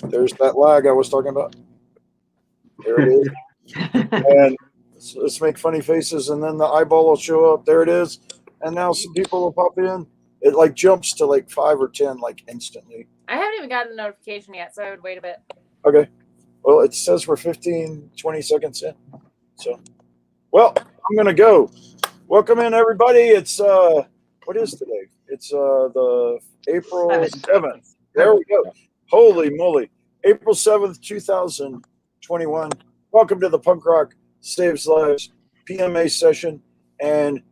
There's that lag I was talking about. There it is. And let's make funny faces, and then the eyeball will show up. There it is. And now some people will pop in. It like jumps to like 5 or 10 like instantly. I haven't even gotten a notification yet, so I would wait a bit. Okay. Well, it says we're 15, 20 seconds in. So, well, I'm going to go. Welcome in, everybody. It's, what is today? It's the April 7th. There we go. Holy moly. April 7th, 2021. Welcome to the Punk Rock Saves Lives PMA session. And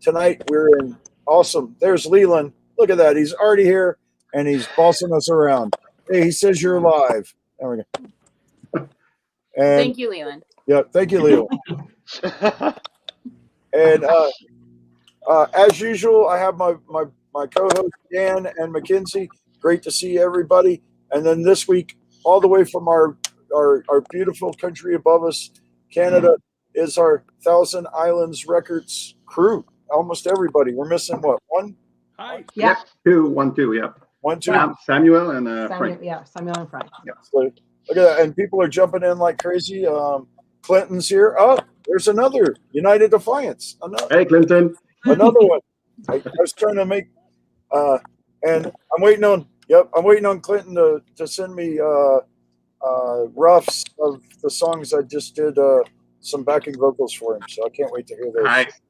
tonight we're in awesome. There's Leland. Look at that. He's already here, and he's bossing us around. Hey, he says you're live. There we go. And, thank you, Leland. Yeah, thank you, Leland. And as usual, I have my co-host Dan and Mackenzie. Great to see everybody. And then this week, all the way from our beautiful country above us, Canada, is our Thousand Islands Records crew. Almost everybody. We're missing what? One? Hi. Yeah. Two. One, two. 1, 2. Samuel and Frank. Samuel and Frank. Yeah. So, look at that. And people are jumping in like crazy. Clinton's here. Oh, there's another United Defiance. Hey, Clinton. Another one. I was trying to make, and I'm waiting on Clinton to send me roughs of the songs I just did some backing vocals for him. So I can't wait to hear those. Nice.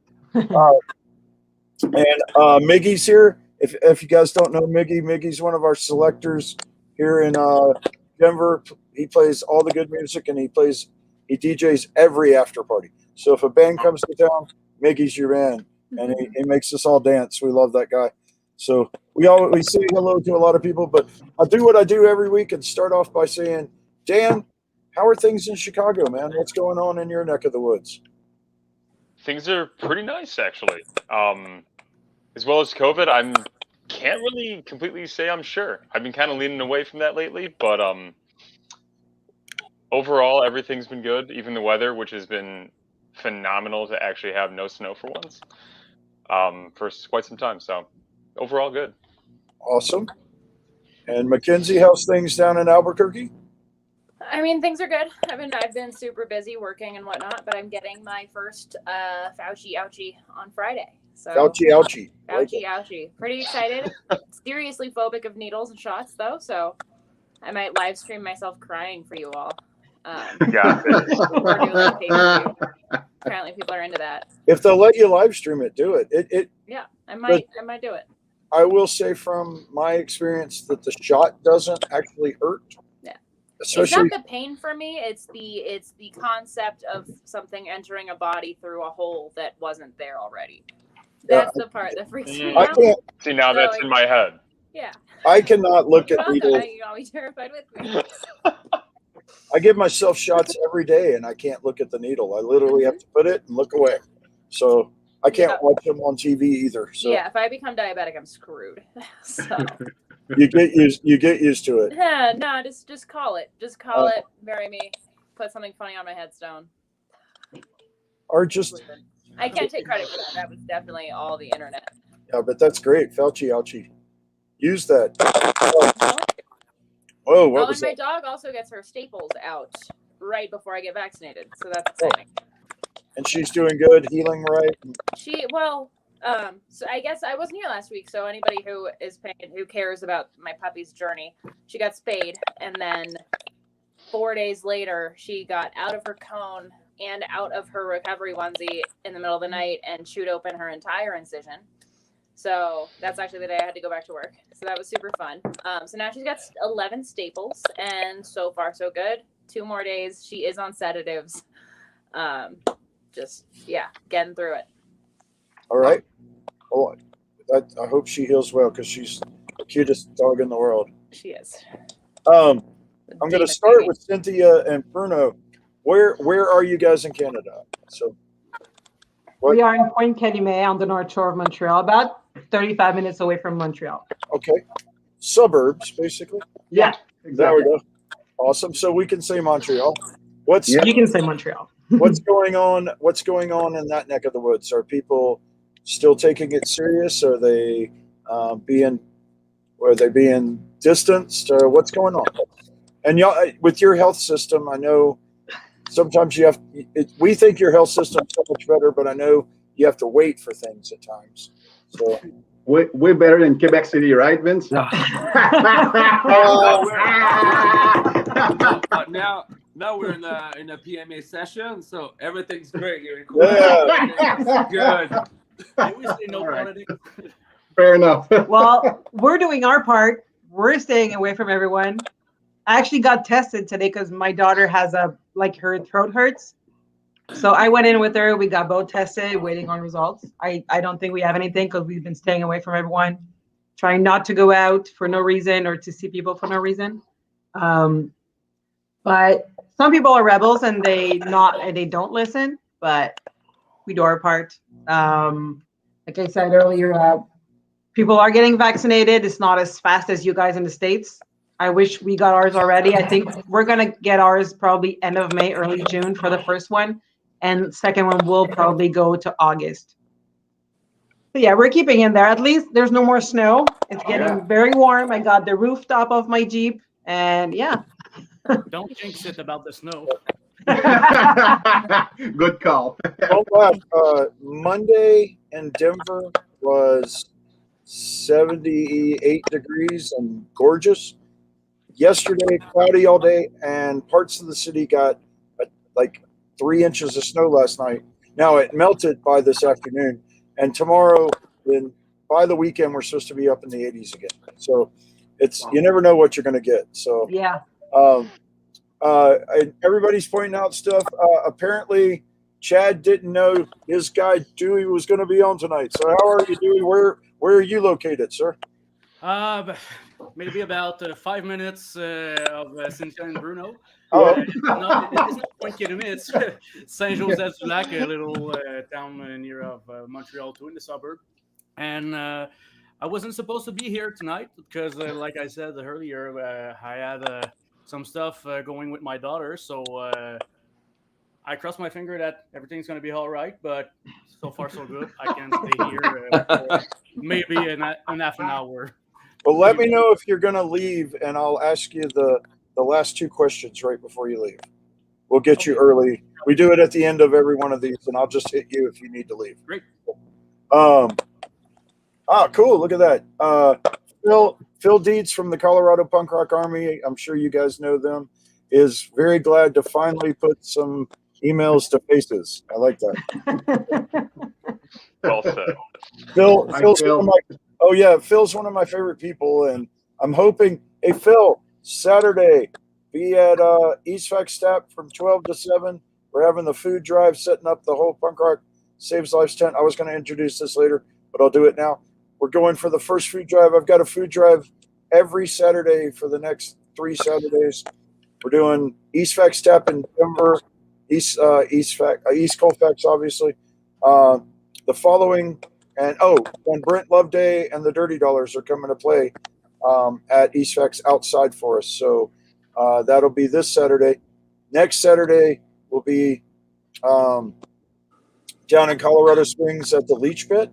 And Miggy's here. If you guys don't know Miggy's one of our selectors here in Denver. He plays all the good music, and he DJs every after party. So if a band comes to town, Miggy's your man, and he makes us all dance. We love that guy. So we say hello to a lot of people, but I'll do what I do every week and start off by saying, Dan, how are things in Chicago, man? What's going on in your neck of the woods? Things are pretty nice, actually. As well as COVID, can't really completely say I'm sure. I've been kind of leaning away from that lately, but overall, everything's been good. Even the weather, which has been phenomenal to actually have no snow for once, for quite some time. So overall, good. Awesome. And Mackenzie, how's things down in Albuquerque? I mean, things are good. I've been super busy working and whatnot, but I'm getting my first Fauci ouchie on Friday. So Ouchie. Ouchie. Pretty excited. Seriously phobic of needles and shots, though, so I might live stream myself crying for you all. Yeah. Or do like pay-per-view. Apparently, people are into that. If they'll let you live stream it, do it. Yeah, I might do it. I will say from my experience that the shot doesn't actually hurt. Yeah. Especially, it's not the pain for me. It's the concept of something entering a body through a hole that wasn't there already. That's the part that freaks me out. I can't See, now that's in my head. Yeah. I cannot look at Well, needles. you got me terrified with me. I give myself shots every day, and I can't look at the needle. I literally have to put it and look away. So I can't watch them on TV either. So yeah, if I become diabetic, I'm screwed. So you get used to it. yeah, no, just call it. Just call it. Marry me. Put something funny on my headstone. Or just I can't take credit for that. That was definitely all the internet. yeah, but that's great. Fauci, ouchie. Use that. Whoa, Oh, what and was my that? dog also gets her staples out right before I get vaccinated, so that's exciting. And she's doing good, healing right. So I guess I wasn't here last week, so anybody who cares about my puppy's journey, she got spayed, and then 4 days later, she got out of her cone and out of her recovery onesie in the middle of the night and chewed open her entire incision. So that's actually the day I had to go back to work. So that was super fun. So now she's got 11 staples, and so far so good. 2 more days. She is on sedatives. Getting through it. All right. Oh, I hope she heals well because she's the cutest dog in the world. She is. I'm going to start with Cynthia and Bruno. Where are you guys in Canada? So We are in Point Calumet on the north shore of Montreal, about 35 minutes away from Montreal. Okay. Suburbs, basically. Yeah, There we go. Awesome. So we can say Montreal. You can say Montreal. What's going on? What's going on in that neck of the woods? Are people still taking it serious? Are they being Are they being distanced? What's going on? And y'all, with your health system, I know sometimes you have. We think your health system's so much better, but I know you have to wait for things at times. So Way better than Quebec City, right, Vince? But now we're in a PMA session, so everything's great here in Quebec. Yeah. Good. I wish they know All right. politics. Fair enough. Well, we're doing our part. We're staying away from everyone. I actually got tested today because my daughter has her throat hurts. So I went in with her. We got both tested, waiting on results. I don't think we have anything because we've been staying away from everyone, trying not to go out for no reason or to see people for no reason. But some people are rebels and they don't listen. But we do our part. Like I said earlier, people are getting vaccinated. It's not as fast as you guys in the States. I wish we got ours already. I think we're going to get ours probably end of May, early June for the first one. And second one will probably go to August. So yeah, we're keeping in there. At least there's no more snow. It's getting very warm. I got the rooftop of my Jeep. And yeah. Don't jinx it about the snow. Good call. Monday in Denver was 78 degrees and gorgeous. Yesterday, cloudy all day, and parts of the city got like 3 inches of snow last night. Now it melted by this afternoon, and tomorrow, by the weekend, we're supposed to be up in the 80s again. So you never know what you're going to get. So yeah. Everybody's pointing out stuff. Apparently, Chad didn't know his guy Dewey was going to be on tonight. So how are you, Dewey? Where are you located, sir? Maybe about 5 minutes of Cynthia and Bruno. Oh. It's not Point Kenemy, it's Saint-Joseph-du-Lac, a little town near of Montreal too, in the suburb. And I wasn't supposed to be here tonight because, like I said earlier, I had some stuff going with my daughter. So I cross my finger that everything's going to be all right. But so far, so good. I can stay here for maybe in half an hour. Well, let me know if you're going to leave, and I'll ask you the last 2 questions right before you leave. We'll get you early. We do it at the end of every one of these, and I'll just hit you if you need to leave. Great. Cool. Look at that. Phil Dietz from the Colorado Punk Rock Army, I'm sure you guys know them, is very glad to finally put some emails to faces. I like that. Well said. Phil's one of my favorite people, and I'm hoping, hey, Phil, Saturday, be at East Flagstaff from 12 to 7. We're having the food drive, setting up the whole Punk Rock Saves Lives tent. I was going to introduce this later, but I'll do it now. We're going for the first food drive. I've got a food drive every Saturday for the next 3 Saturdays. We're doing East Flagstaff in Denver, East Colfax, obviously. The following, and Brent Loveday and the Dirty Dollars are coming to play at East Fax outside for us. So that'll be this Saturday. Next Saturday will be down in Colorado Springs at the Leech Pit.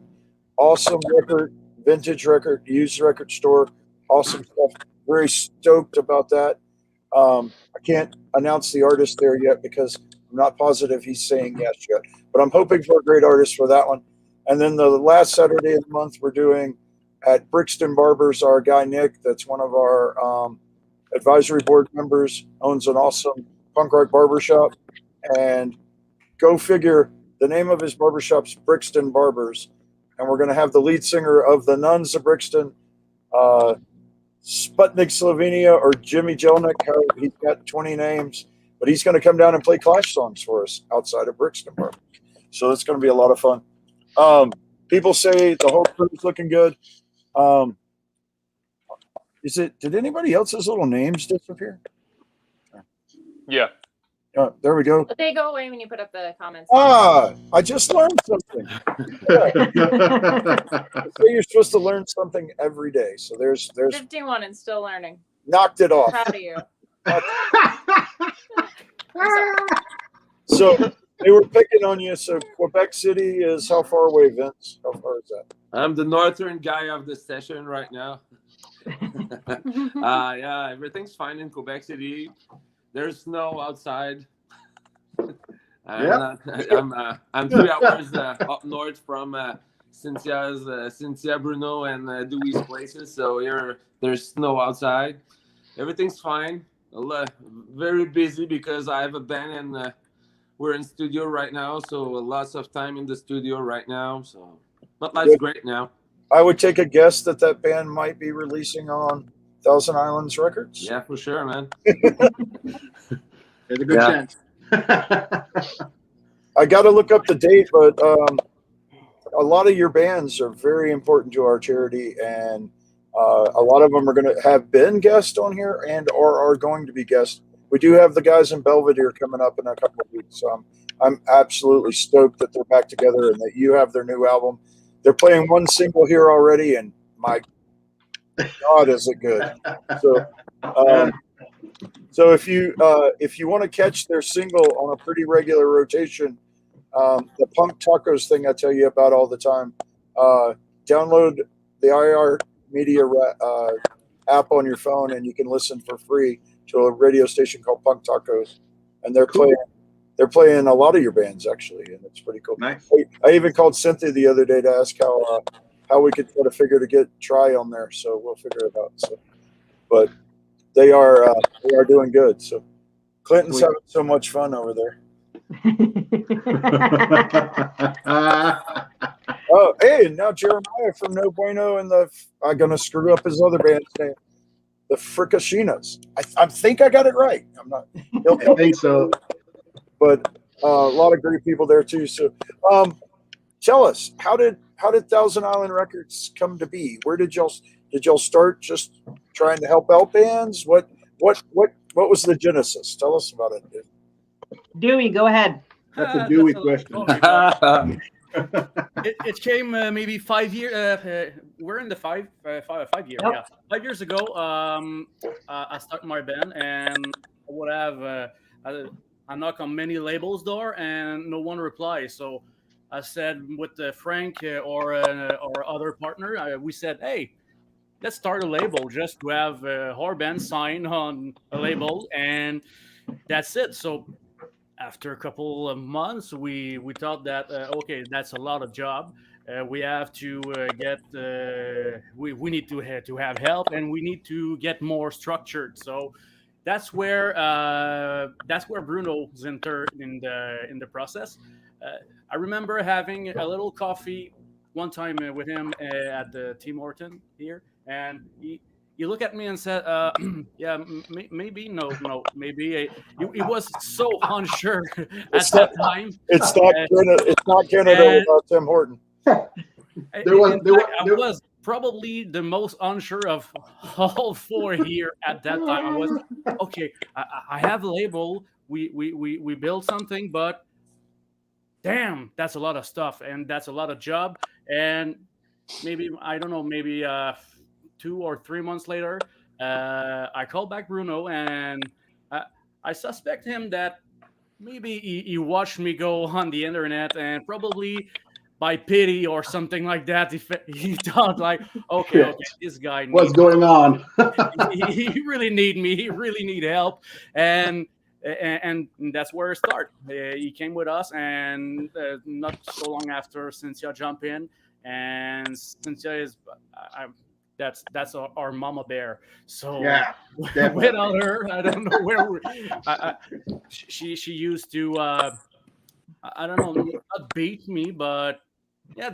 Awesome record, vintage record, used record store. Awesome stuff. Very stoked about that. I can't announce the artist there yet because I'm not positive he's saying yes yet. But I'm hoping for a great artist for that one. And then the last Saturday of the month, we're doing at Brixton Barbers, our guy Nick, that's one of our advisory board members, owns an awesome punk rock barbershop. And go figure, the name of his barbershop's Brixton Barbers. And we're going to have the lead singer of the Nuns of Brixton, Sputnik Slovenia, or Jimmy Jelnick. He's got 20 names, but he's going to come down and play Clash songs for us outside of Brixton Barbers. So it's going to be a lot of fun. People say the whole crew is looking good. Did anybody else's little names disappear? Yeah. There we go. But they go away when you put up the comments. I just learned something. You're supposed to learn something every day. So there's 51 and still learning. Knocked it off. Proud of you. So they were picking on you. So Quebec City is how far away, Vince? How far is that? I'm the northern guy of the session right now. Yeah, everything's fine in Quebec City. There's snow outside. I'm 3 hours up north from Cynthia, Bruno, and Dewey's places. So here there's snow outside. Everything's fine. Very busy because I have a band and we're in studio right now. So lots of time in the studio right now. So, but life's great now. I would take a guess that band might be releasing on Thousand Islands Records. Yeah, for sure, man. There's a good chance. I got to look up the date, but a lot of your bands are very important to our charity, and a lot of them are going to have been guests on here and or are going to be guests. We do have the guys in Belvedere coming up in a couple of weeks, so I'm absolutely stoked that they're back together and that you have their new album. They're playing one single here already, and my God, is it good! So if you want to catch their single on a pretty regular rotation, the Punk Tacos thing I tell you about all the time, download the IR Media app on your phone, and you can listen for free to a radio station called Punk Tacos, and they're playing a lot of your bands actually, and it's pretty cool. Nice. I even called Cynthia the other day to ask how we could try to figure to get Try on there, so we'll figure it out. So, but they are doing good. So Clinton's having so much fun over there. Oh, hey, now Jeremiah from No Bueno and I'm gonna screw up his other band's name, the Fricashinas. I think I got it right. I'm not. I think so. But a lot of great people there too. So, tell us, how did Thousand Island Records come to be? Where did y'all start? Just trying to help out bands? What was the genesis? Tell us about it, dude. Dewey, go ahead. That's a Dewey question. It came maybe 5 years. We're in the 5 year. Yep. Yeah, 5 years ago. I started my band, and I would have I knock on many labels' door, and no one replies. So I said with Frank or other partner, we said, hey, let's start a label just to have our band sign on a label, and that's it. So after a couple of months, we thought that okay, that's a lot of job. We have to get we need to have help, and we need to get more structured. So that's where Bruno's entered in the process. I remember having a little coffee one time with him at the Tim Horton here, and he looked at me and said, "Yeah, maybe no, maybe." He was so unsure at that time. It's not Canada without Tim Horton. I was probably the most unsure of all four here at that time. I was okay. I have a label. We build something, but damn, that's a lot of stuff, and that's a lot of job. And maybe I don't know. Maybe 2 or 3 months later, I called back Bruno, and I suspect him that maybe he watched me go on the internet, and probably by pity or something like that, he thought like, okay, this guy what's going on? he really need me. He really need help, and that's where it started. He came with us, and not so long after, Cynthia jumped in, and Cynthia is that's our mama bear. So yeah, without her, I don't know where she used to I don't know, not beat me, but yeah,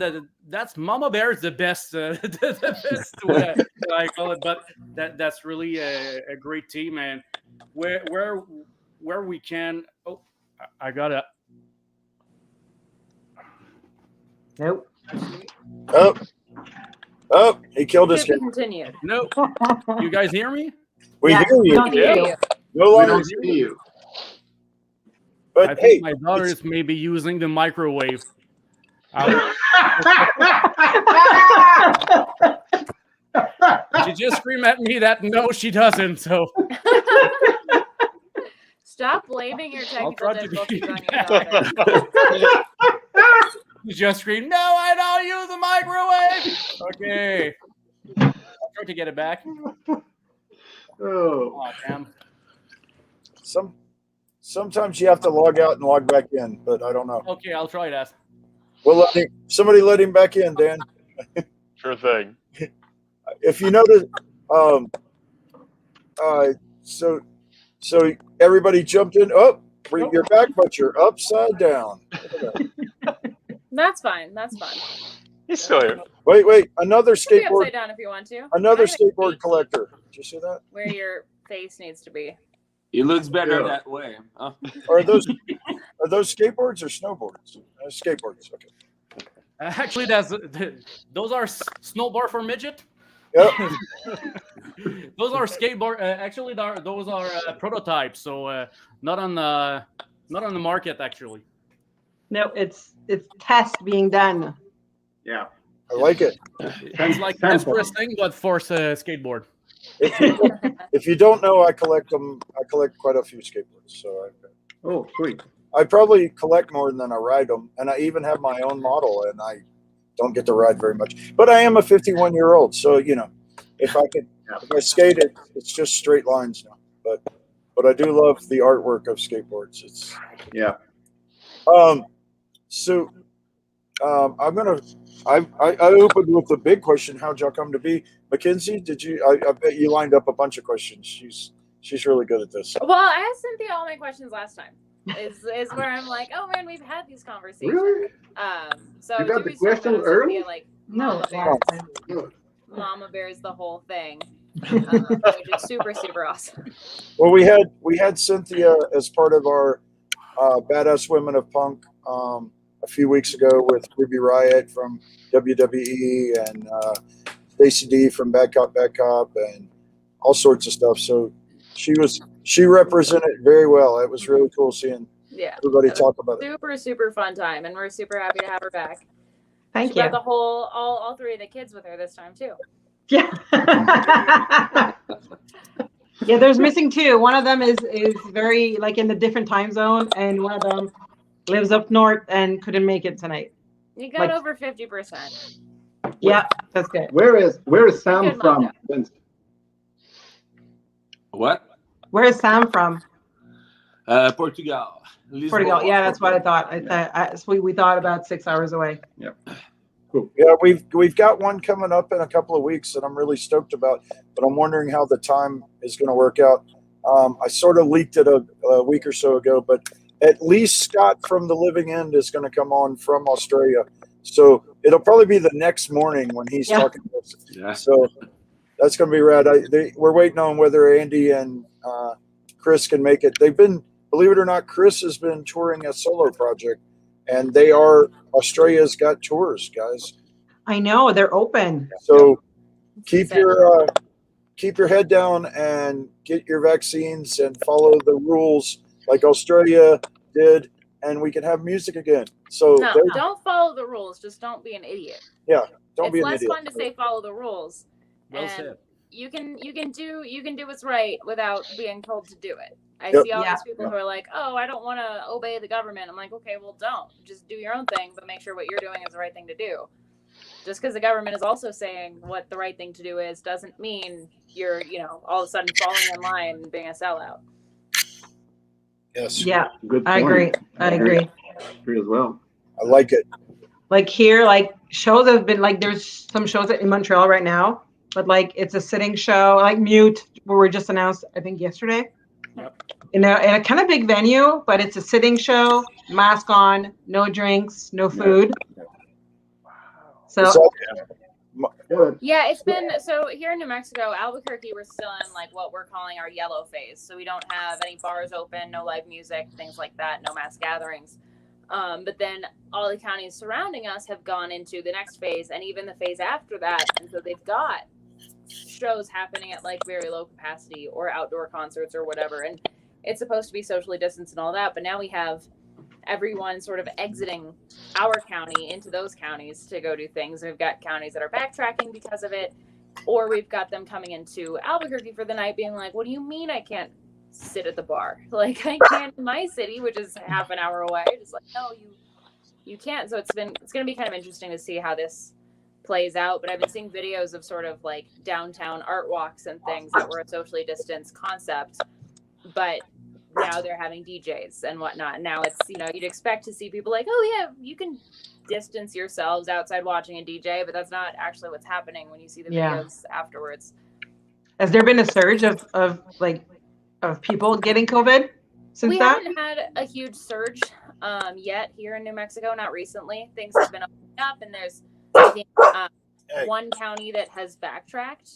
that's mama bear is the best the best way I call it. But that's really a great team, and where we can. Oh, I got it. Nope. Oh, he killed his kid. Continued. No, you guys hear me? We Yeah, hear you. don't hear you. No We longer don't see you. But I hey, think my daughter is maybe using the microwave. She just screamed at me that no, she doesn't. So Stop blaming your technical try to difficulties be- on your daughter. she just screamed, "No, I don't use the microwave." Okay, I'll try to get it back. Oh, Oh, damn. Sometimes you have to log out and log back in, but I don't know. Okay, I'll try that. Well, somebody let him back in, Dan. Sure thing. If you notice, so everybody jumped in. Oh, you're back, but you're upside down. That's fine. That's fine. He's still here. Wait, another You can be skateboard, upside down if you want to. another I'm gonna skateboard keep collector. Did you see that? where your face needs to be. It looks better Yeah. that way. Huh? Are those skateboards or snowboards? Skateboards. Okay. Actually, those are snowboard for midget. Yep. Those are skateboard. Actually, those are prototypes. So not on the market actually. No, it's test being done. yeah. I like it. It's like Sample. Express thing, but for skateboard. If you don't know, I collect them. I collect quite a few skateboards. So Oh, sweet. I probably collect more than I ride them, and I even have my own model, and I don't get to ride very much. But I am a 51-year-old, so if I skate it, it's just straight lines now. But I do love the artwork of skateboards. It's Yeah. So I opened with the big question. How'd y'all come to be? Mackenzie, did you? I bet you lined up a bunch of questions. She's really good at this. Well, I asked Cynthia all my questions last time. Is where I'm like, oh man, we've had these conversations. Really? So You got do the we start question with early? Cynthia, like No, Mama Bear's the whole thing, which is super super awesome. Well, we had Cynthia as part of our Badass Women of Punk a few weeks ago with Ruby Riott from WWE and Stacey D from Bad Cop, and all sorts of stuff. So she represented very well. It was really cool seeing Yeah, everybody talk about it. super super fun time, and we're super happy to have her back. Thank She you. brought the whole all three of the kids with her this time too. Yeah. Yeah, there's missing two. One of them is very like in a different time zone, and one of them lives up north and couldn't make it tonight. You got Like- over 50%. Yeah, that's good. Where is Sam Good from? luck. Vince? What? Where is Sam from? Portugal. Lisbon. Portugal. Yeah, that's what I thought. We thought about 6 hours away. Yeah, we've got one coming up in a couple of weeks that I'm really stoked about, but I'm wondering how the time is going to work out. I sort of leaked it a week or so ago, but at least Scott from The Living End is going to come on from Australia. So it'll probably be the next morning when he's talking to us. Yeah. So that's going to be rad. We're waiting on whether Andy and Chris can make it. They've been, believe it or not, Chris has been touring a solo project, and Australia's got tours, guys. I know they're open. So keep your head down and get your vaccines and follow the rules like Australia did, and we can have music again. So No, don't follow the rules. Just don't be an idiot. don't be It's an less idiot. fun to say follow the rules. Well And said. you can do what's right without being told to do it. I Yep. see all Yeah. these people who are like, oh, I don't want to obey the government. I'm like, okay, well, don't. Just do your own thing, but make sure what you're doing is the right thing to do. Just because the government is also saying what the right thing to do is doesn't mean you're, all of a sudden falling in line and being a sellout. Yes, Yeah, Good I point. agree. Agree as well. I like it. Like here, like shows have been like there's some shows in Montreal right now, but like it's a sitting show, like Mute, where we just announced, I think yesterday. Yep. In a kind of big venue, but it's a sitting show, mask on, no drinks, no food. So Good. Yeah, it's been so here in New Mexico, Albuquerque, we're still in like what we're calling our yellow phase. So we don't have any bars open, no live music, things like that, no mass gatherings. But then all the counties surrounding us have gone into the next phase and even the phase after that. And so they've got shows happening at like very low capacity or outdoor concerts or whatever. And it's supposed to be socially distanced and all that. But now we have everyone sort of exiting our county into those counties to go do things. We've got counties that are backtracking because of it, or we've got them coming into Albuquerque for the night being like, what do you mean I can't sit at the bar? Like I can in my city, which is half an hour away. Just like, no, you can't. So it's going to be kind of interesting to see how this plays out. But I've been seeing videos of sort of like downtown art walks and things that were a socially distanced concept, but now they're having DJs and whatnot. Now it's, you'd expect to see people like, oh yeah, you can distance yourselves outside watching a DJ, but that's not actually what's happening when you see the videos afterwards. Has there been a surge of people getting COVID since We that? haven't had a huge surge yet here in New Mexico, not recently. Things have been opening up, and there's, I think, one county that has backtracked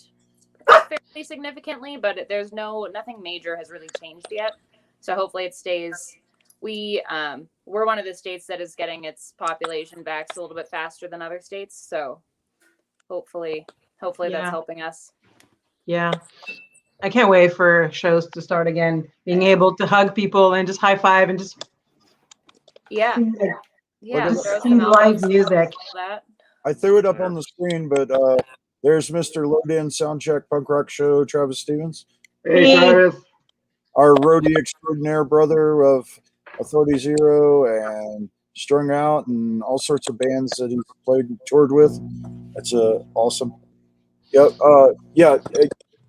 fairly significantly, but there's nothing major has really changed yet. So hopefully it stays. We're one of the states that is getting its population back a little bit faster than other states. So hopefully that's helping us. Yeah. I can't wait for shows to start again. Being able to hug people and just high five and just Throw see some live elbows, music. all that. I threw it up on the screen, but there's Mr. Lodan Soundcheck Punk Rock Show, Travis Stevens. Hey, Travis. Our roadie extraordinaire brother of Authority Zero and Strung Out and all sorts of bands that he's played and toured with. That's awesome. Yep.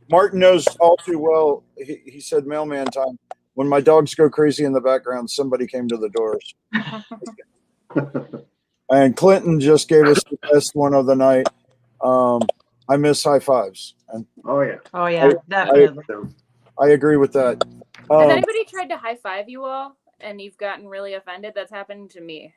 Martin knows all too well. He said mailman time. When my dogs go crazy in the background, somebody came to the doors. And Clinton just gave us the best one of the night. I miss high fives. And Oh yeah. Definitely. I agree with that. Has anybody tried to high five you all and you've gotten really offended? That's happened to me.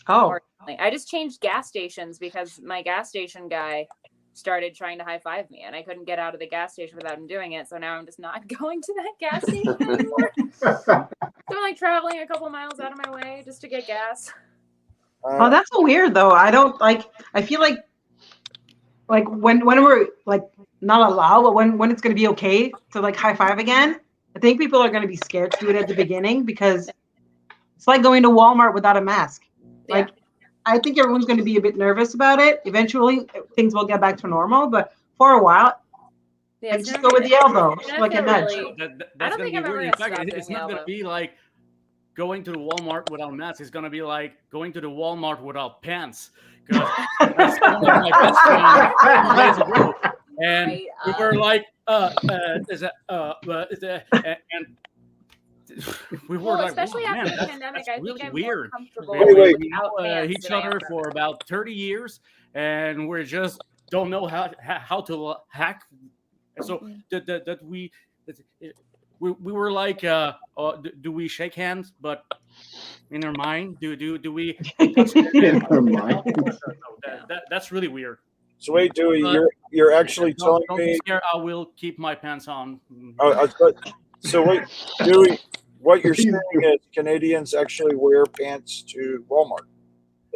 Oh, I just changed gas stations because my gas station guy started trying to high five me and I couldn't get out of the gas station without him doing it. So now I'm just not going to that gas station anymore. So I'm like traveling a couple miles out of my way just to get gas. oh, that's so weird though. I don't like. I feel like when we're like not allowed, but when it's going to be okay to like high five again, I think people are going to be scared to do it at the beginning because it's like going to Walmart without a mask. Like, I think everyone's going to be a bit nervous about it. Eventually, things will get back to normal, but for a while, just go with the elbow, like a nudge. That's going to be weird. In fact, doing it's the not going to elbow. be like going to the Walmart without masks. It's going to be like going to the Walmart without pants. Because that's one of my best friends days ago. And we were like, we were like, especially wow, after man, the pandemic, that's I really think I'm weird. more comfortable We Wait. without know pants each than I am other without. for about 30 years, and we just don't know how to hack. And so that we were like, do we shake hands? But in our mind, do we? In our mind. That's really weird. So wait, Dewey, you're actually telling Don't be me. scared. I will keep my pants on. So wait, Dewey, what you're saying is Canadians actually wear pants to Walmart.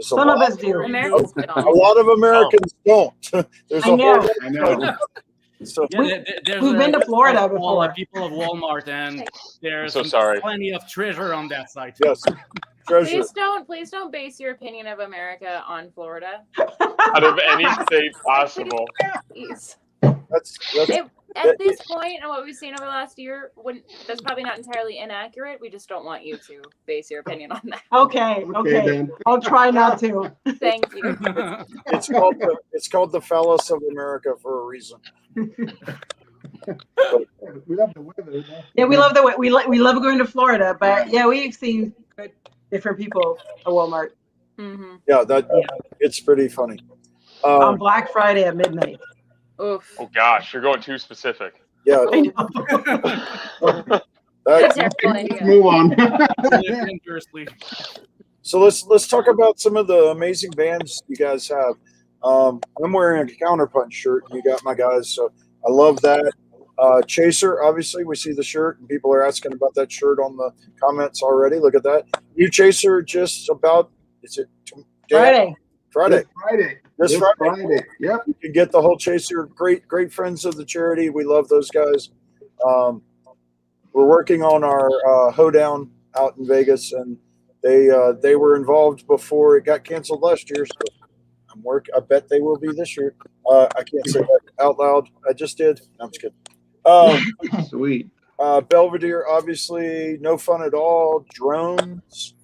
Some of us do. Americans A don't. lot of Americans don't. There's I a know. whole I know. So Yeah, We've been to Florida before. People of Walmart, and there's I'm so sorry. plenty of treasure on that site. yes, treasure. Please don't base your opinion of America on Florida. Out of any state possible. Please. That's At this point and what we've seen over the last year, that's probably not entirely inaccurate. We just don't want you to base your opinion on that. Okay. then. I'll try not to. Thank you. it's called the phallus of America for a reason. We love the weather. Yeah, we love we love going to Florida, but yeah, we've seen different people at Walmart Mm-hmm. Yeah, it's pretty funny. on Black Friday at midnight. Oof. Oh gosh, you're going too specific. Yeah, I know. That's a terrible idea. Move on. Dangerously. so let's talk about some of the amazing bands you guys have. I'm wearing a Counterpunch shirt. You got my guys, so I love that. Chaser, obviously, we see the shirt, and people are asking about that shirt on the comments already. Look at that. New Chaser just about, is it Friday. Friday. This Friday. Friday. Yep. You can get the whole Chaser. Great friends of the charity. We love those guys. We're working on our hoedown out in Vegas, and they were involved before it got canceled last year. So I bet they will be this year. I can't say that out loud. I just did. No, I'm just kidding. Sweet. Belvedere, obviously, no fun at all. Drones.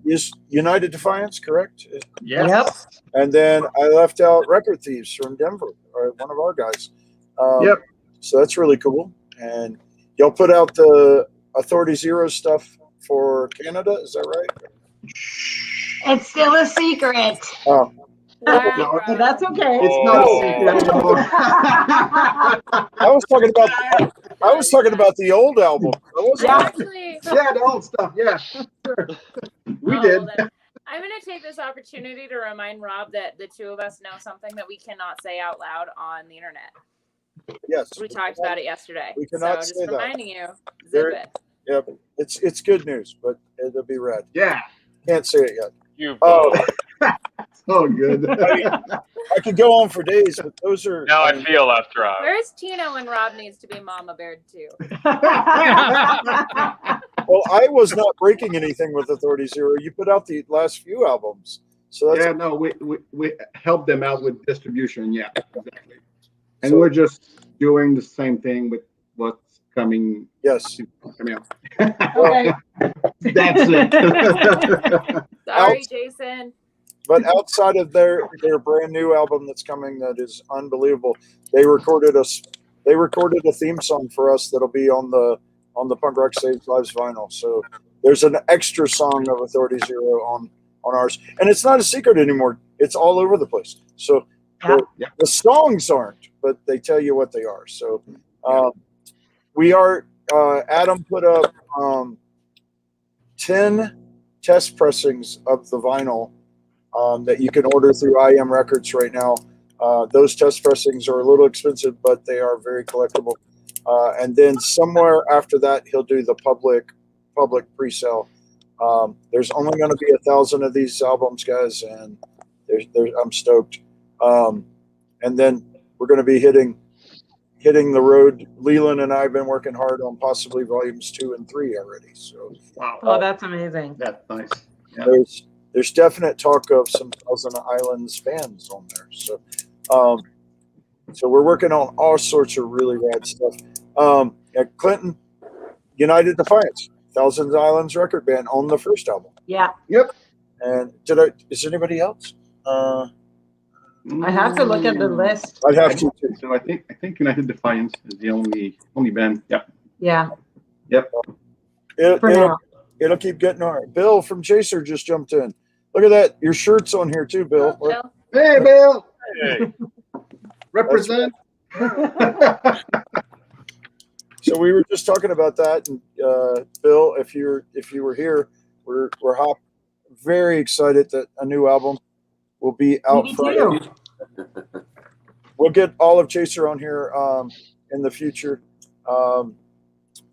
is United Defiance, correct? Yes. And then I left out Record Thieves from Denver, or one of our guys. Yep. So that's really cool. And y'all put out the Authority Zero stuff for Canada, is that right? It's still a secret. Oh, Wow, No, Rob. That's okay. It's not Oh. a secret anymore. I was talking about the old album. I wasn't- I'm actually. Yeah, the old stuff. Yeah, sure. We Oh, did. well then, I'm going to take this opportunity to remind Rob that the two of us know something that we cannot say out loud on the internet. Yes. We talked about it yesterday. We cannot so say just that. reminding you, zip There- it. Yep. It's good news, but it'll be rad. Yeah. Can't say it yet. You Oh, Oh, good. I could go on for days, but those are. Now I feel left out. Where's Tino when Rob needs to be Mama Bear too? Well, I was not breaking anything with Authority Zero. You put out the last few albums, so that's Yeah, no, we help them out with distribution. Yeah, exactly. And So- we're just doing the same thing with what's coming yes. out. Okay. That's it. Sorry, Jason. But outside of their brand new album that's coming, that is unbelievable. They recorded a theme song for us that'll be on the Punk Rock Saves Lives vinyl. So there's an extra song of Authority Zero on ours, and it's not a secret anymore. It's all over the place. So Yeah. the songs aren't, but they tell you what they are. So we are. Adam put up 10 test pressings of the vinyl that you can order through IM Records right now. Those test pressings are a little expensive, but they are very collectible. And then somewhere after that, he'll do the public pre-sale. There's only going to be 1,000 of these albums, guys, and I'm stoked. And then we're going to be hitting the road. Leland and I have been working hard on possibly volumes 2 and 3 already. So Wow, Oh, that's amazing. that's nice. Yeah. there's definite talk of some Thousand Islands bands on there. So so we're working on all sorts of really rad stuff. At Clinton, United Defiance, Thousand Islands record band on the first album. Yeah. And is anybody else? I have to look at the list. I'd have to. So I think United Defiance is the only band. Yep. Yeah, It, for it'll, now. it'll keep getting hard. Bill from Chaser just jumped in. Look at that. Your shirt's on here too, Bill. Oh, Bill. Hey, Bill, Hey, represent. So we were just talking about that, and Bill, if you were here, we're very excited that a new album will be out Me Friday. too. We'll get all of Chaser on here in the future.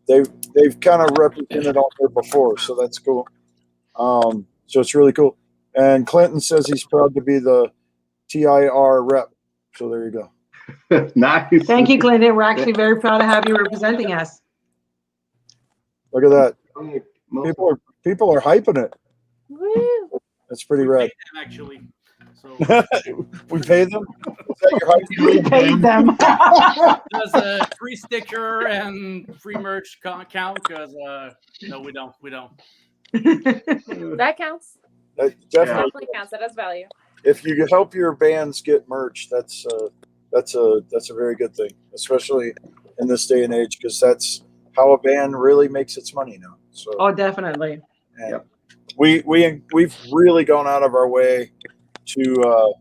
They've kind of represented on there before, so that's cool. So it's really cool. And Clinton says he's proud to be the TIR rep. So there you go. Nice. Thank you, Clinton. We're actually very proud to have you representing us. Look at that. Most- People are hyping it. Woo. That's pretty We rad. paid them, actually. So We pay them. Is that your hype? We paid them. does a free sticker and free merch count? Because no, we don't. That counts. That definitely. Definitely counts. That has value. If you help your bands get merch, that's a very good thing, especially in this day and age, because that's how a band really makes its money now. So Oh, definitely. and we've really gone out of our way to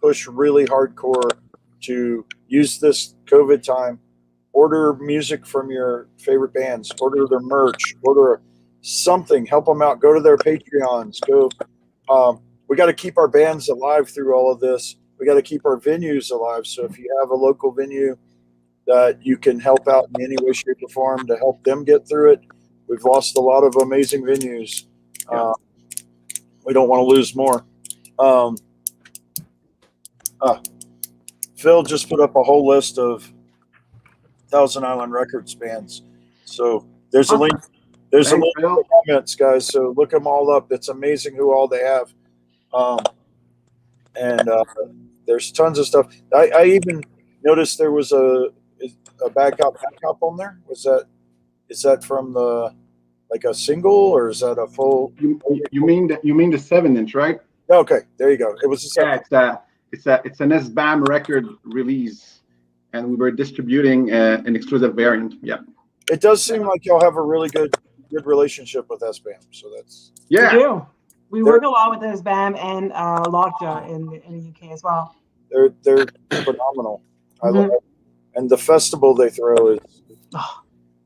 push really hardcore to use this COVID time. Order music from your favorite bands. Order their merch. Order something. Help them out. Go to their Patreons. Go. We got to keep our bands alive through all of this. We got to keep our venues alive. So if you have a local venue that you can help out in any way, shape, or form to help them get through it, we've lost a lot of amazing venues. We don't want to lose more. Phil just put up a whole list of Thousand Island Records bands. So there's a link. There's a Thanks, link in Bill. the comments, guys. So look them all up. It's amazing who all they have. And there's tons of stuff. I even noticed there was a Bad Cop on there. Is that from the like a single, or is that a full? You mean the 7-inch, right? Okay, there you go. It was a Yeah, it's an SBAM record release, and we were distributing an exclusive variant. Yeah. It does seem like y'all have a really good relationship with SBAM, so that's We Yeah. do. We work a lot with SBAM and Lockjaw in the UK as well. they're phenomenal. I love it. And the festival they throw is.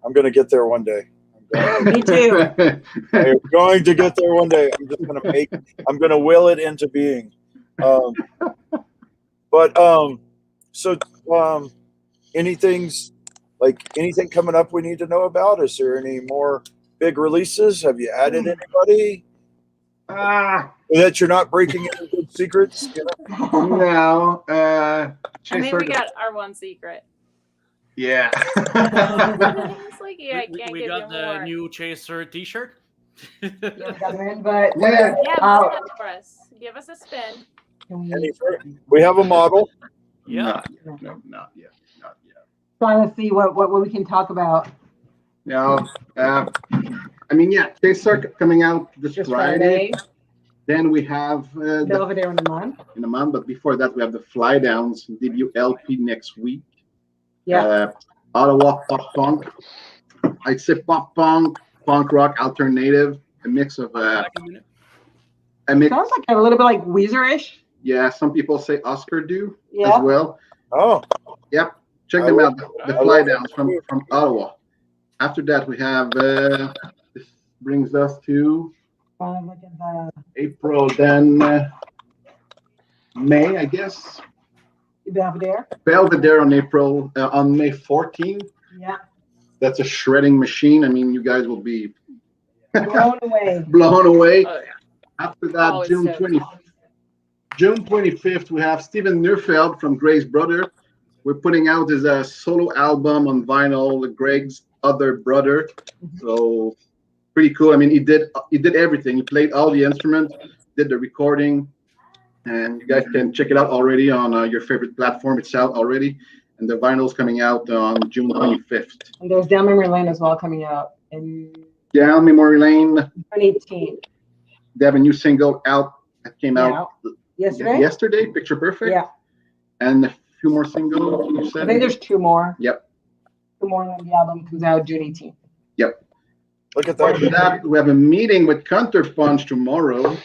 I'm going to get there one day. Me too. I'm going to get there one day. I'm just going to I'm going to will it into being. Anything coming up we need to know about? Is there any more big releases? Have you added anybody? That you're not breaking any good secrets? You know? No. I think we got our one secret. Yeah. It's like, yeah, I can't we give got you the more. new Chaser T-shirt. Yeah, we got them in, but Yeah. Yeah, that's good for us. Give us a spin. We have a model. Yeah. No, not yet. Not yet. trying to see what we can talk about. No. I mean, yeah, they start coming out this Friday. Then we have Belvedere in a month. But before that, we have the Fly Downs debut LP next week. Yeah. Ottawa pop punk. I'd say pop punk, punk rock, alternative, a mix of Sounds like a little bit like Weezer-ish. Yeah, some people say Oscar do Yeah. as well. Oh. Yep. Check them out. The Fly Downs from Ottawa. After that, we have this brings us to Look at the April, then May, I guess. Belvedere. Belvedere on May 14th. Yeah. That's a shredding machine. I mean, you guys will be Blown away. blown away. Oh, yeah. After that, Always June so 25th, we have Steven Neufeld from Greg's brother. We're putting out his solo album on vinyl, Greg's other brother. So pretty cool. I mean, he did everything. He played all the instruments, did the recording, and you guys can check it out already on your favorite platform. It's out already, and the vinyl's coming out on June 25th. And there's Down Memory Lane as well coming out in Down Memory Lane. 2018. They have a new single out that came out yesterday. Picture Perfect. Yeah. And a few more singles. You said? I think there's 2 more. Yep. 2 more, and the album comes out June 18th. Yep. Look at After that, we have a meeting with Counterpunch tomorrow.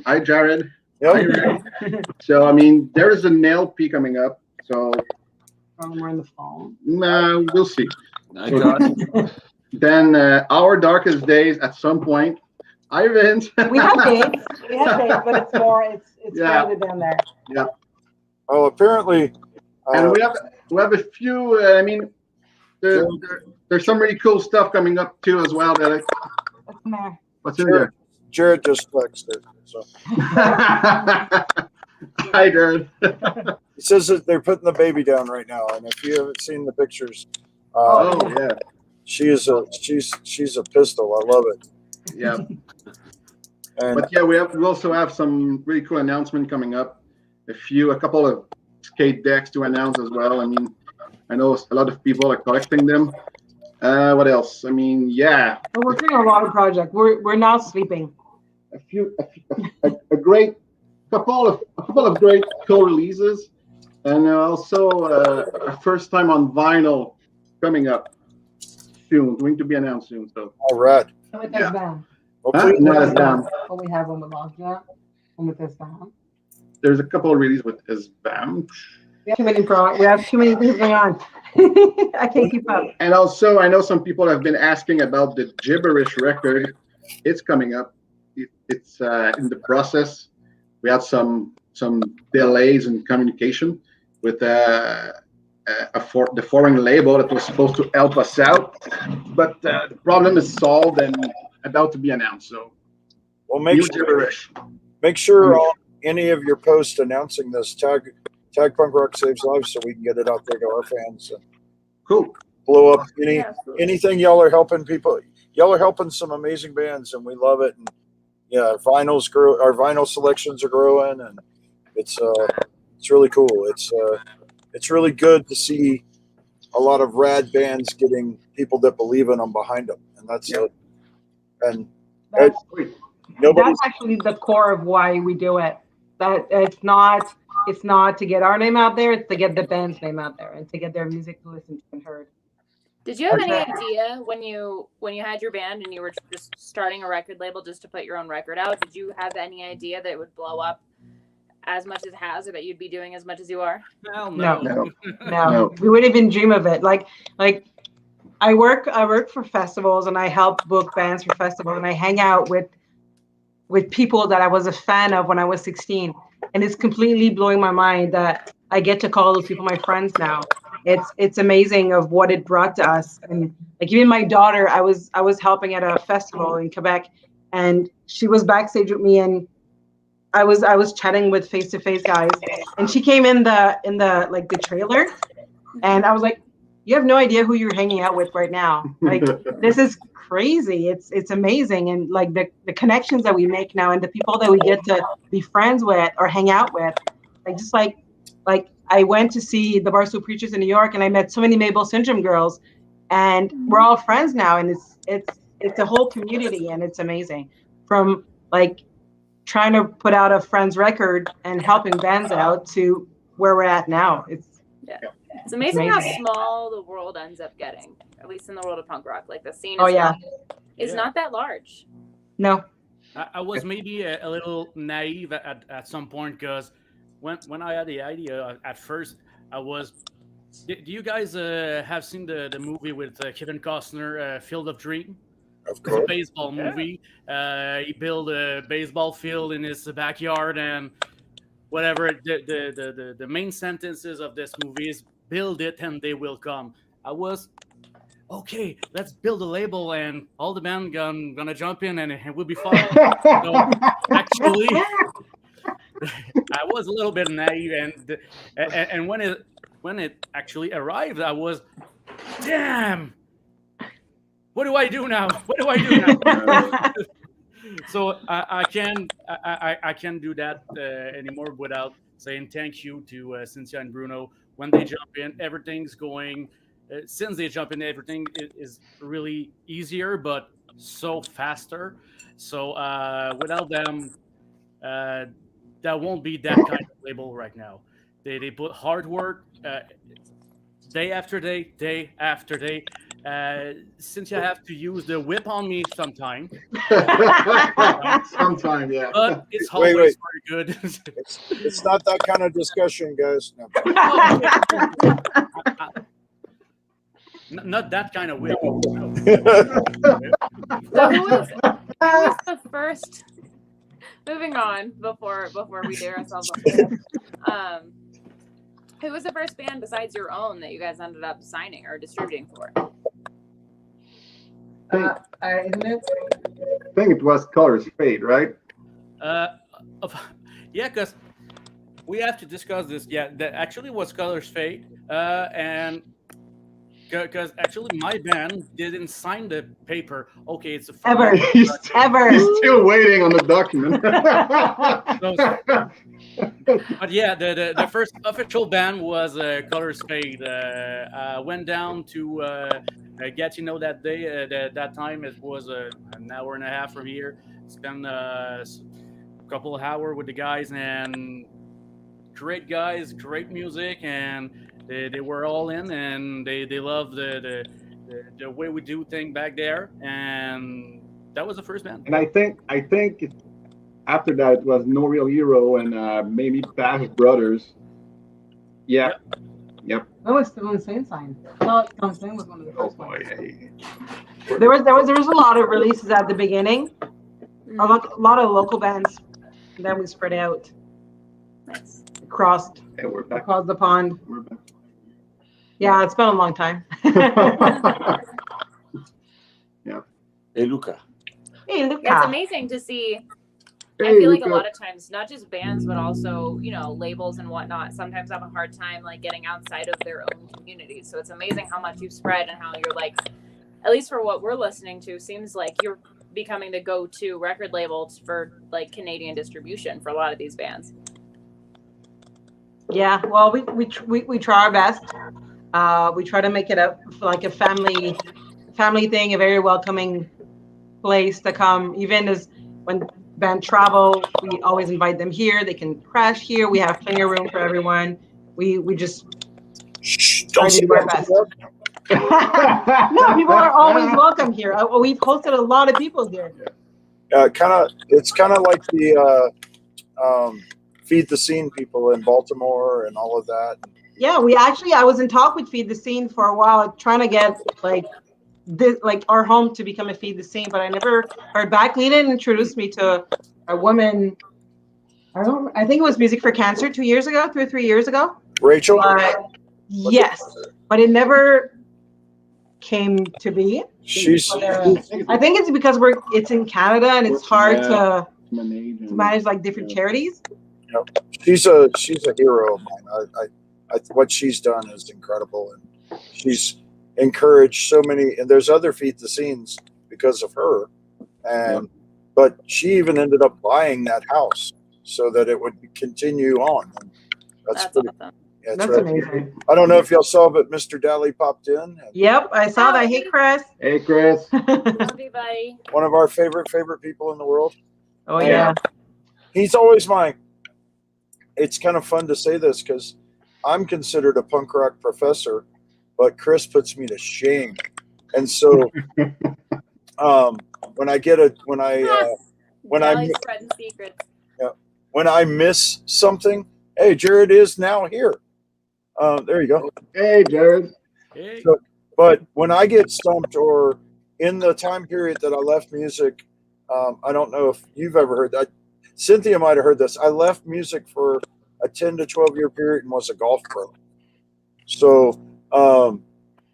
Hi, Jared. Yep. So, I mean, there's an LP coming up. So, We're in the fall. we'll see. I got it. Then Our Darkest Days at some point. Ivan. We have dates, but it's further down there. Yeah. Oh, apparently. And we have a few. I mean, there's some really cool stuff coming up too as well. What's in there? What's in there? Jared just texted. So hi, Jared. he says that they're putting the baby down right now, and if you haven't seen the pictures, Yeah. she's a pistol. I love it. Yeah. And But yeah, we also have some really cool announcement coming up. A couple of skate decks to announce as well. I mean, I know a lot of people are collecting them. What else? I mean, yeah. We're working on a lot of projects. We're not sleeping. A great couple of great co-releases, and also a first time on vinyl coming up soon, going to be announced soon. So all right. With this band. Hopefully, not as down. Oh, we have one with Lockjaw. One with this band. There's a couple of releases with his band. We have too many things going on. I can't keep up. And also, I know some people have been asking about the Gibberish record. It's coming up. It's in the process. We had some delays in communication with the foreign label that was supposed to help us out, but the problem is solved and about to be announced. So, well, new Gibberish. make sure on any of your posts announcing this tag Punk Rock Saves Lives so we can get it out there to our fans and Cool. blow up anything y'all are helping people. Y'all are helping some amazing bands, and we love it. And yeah, vinyls grow. Our vinyl selections are growing, and it's really cool. It's really good to see a lot of rad bands getting people that believe in them behind them, and that's and That's, nobody's. that's actually the core of why we do it. That it's not to get our name out there, it's to get the band's name out there and to get their music listened to and heard. Did you have any That's it. idea when you had your band and you were just starting a record label just to put your own record out? Did you have any idea that it would blow up as much as it has, or that you'd be doing as much as you are? Hell No. no. No, we wouldn't even dream of it. Like I work for festivals and I help book bands for festivals and I hang out with people that I was a fan of when I was 16. And it's completely blowing my mind that I get to call those people my friends now. It's amazing of what it brought to us. And like even my daughter, I was helping at a festival in Quebec and she was backstage with me and I was chatting with Face to Face guys and she came in the like the trailer and I was like, you have no idea who you're hanging out with right now. Like this is crazy. It's amazing. And like the connections that we make now and the people that we get to be friends with or hang out with, like just like I went to see the Barstool Preachers in New York and I met so many Mabel Syndrome girls and we're all friends now. And it's a whole community and it's amazing. From like trying to put out a Friends record and helping bands out to where we're at now. It's amazing how small the world ends up getting, at least in the world of punk rock. Like the scene is not that large. No. I was maybe a little naive at some point because when I had the idea at first, I was. Do you guys have seen the movie with Kevin Costner, Field of Dream? Of It's a course. baseball movie. He built a baseball field in his backyard and whatever. The main sentences of this movie is build it and they will come. I was okay. Let's build a label and all the band gonna jump in and it will be fun. So actually, I was a little bit naive and when it actually arrived, I was damn. What do I do now? What do I do now? So I can't do that anymore without saying thank you to Cynthia and Bruno. When they jump in, everything's going. Since they jump in, everything is really easier, but so faster. So without them, that won't be that kind of label right now. They put hard work day after day, day after day. Since you have to use the whip on me sometime. Sometime, yeah. But it's Wait. always very good. It's not that kind of discussion, guys. No. Not that kind of whip. So who was the first? Moving on before we dare ourselves up. Who was the first band besides your own that you guys ended up signing or distributing for? Isn't it? I think it was Colors Fade, right? Yeah, because we have to discuss this. Yeah, that actually was Colors Fade, and because actually my band didn't sign the paper. Okay, it's a Ever. Ever. He's still waiting on the document. But yeah, the first official band was Colors Fade. Went down to Gatineau that day. That time it was an hour and a half from here. Spent a couple of hours with the guys and great guys, great music, and they were all in and they loved the way we do things back there, and that was the first band. And I think after that it was No Real Hero and maybe Bash Brothers. Yeah. Yep. That was still Insane Sign. No, Insane was one of the Oh first boy. ones. There was a lot of releases at the beginning. A lot of local bands. And then we spread out. Nice. Across Hey, we're back. the pond. We're back. Yeah, it's been a long time. Yeah. Hey, Luca. Hey, Luca. Yeah, it's amazing to see. I Hey, feel like a Luca. lot of times, not just bands, but also, labels and whatnot, sometimes have a hard time like getting outside of their own community. So it's amazing how much you've spread and how you're like, at least for what we're listening to, seems like you're becoming the go-to record label for like Canadian distribution for a lot of these bands. Yeah, well, we try our best. We try to make it like a family thing, a very welcoming place to come. Even as when band travel, we always invite them here. They can crash here. We have plenty of room for everyone. We just Shh, try don't to say do our that. best. No, people are always welcome here. We've hosted a lot of people here. It's kind of like the Feed the Scene people in Baltimore and all of that. Yeah, I was in talk with Feed the Scene for a while, trying to get like our home to become a Feed the Scene, but I never heard back. Lena introduced me to a woman. I think it was Music for Cancer 2 years ago, 2 or 3 years ago. Rachel? Yes, but it never came to be. She's I think it's because it's in Canada and it's hard to manage like different charities. she's a hero of mine. What she's done is incredible, and she's encouraged so many. And there's other Feed the Scenes because of her, and but she even ended up buying that house so that it would continue on. And that's pretty. Awesome. Yeah, That's right. amazing. I don't know if y'all saw, but Mr. Daly popped in. Yep, I saw that. Hey, Chris. Hey, Chris. Love you, buddy. One of our favorite people in the world. Oh yeah. He's always my. It's kind of fun to say this because I'm considered a punk rock professor, but Chris puts me to shame. And so, when I Dally's spreading secrets. when I miss something, hey, Jared is now here. There you go. Hey, Jared. Hey. So, but when I get stumped, or in the time period that I left music, I don't know if you've ever heard that. Cynthia might have heard this. I left music for a 10 to 12 year period and was a golf pro. So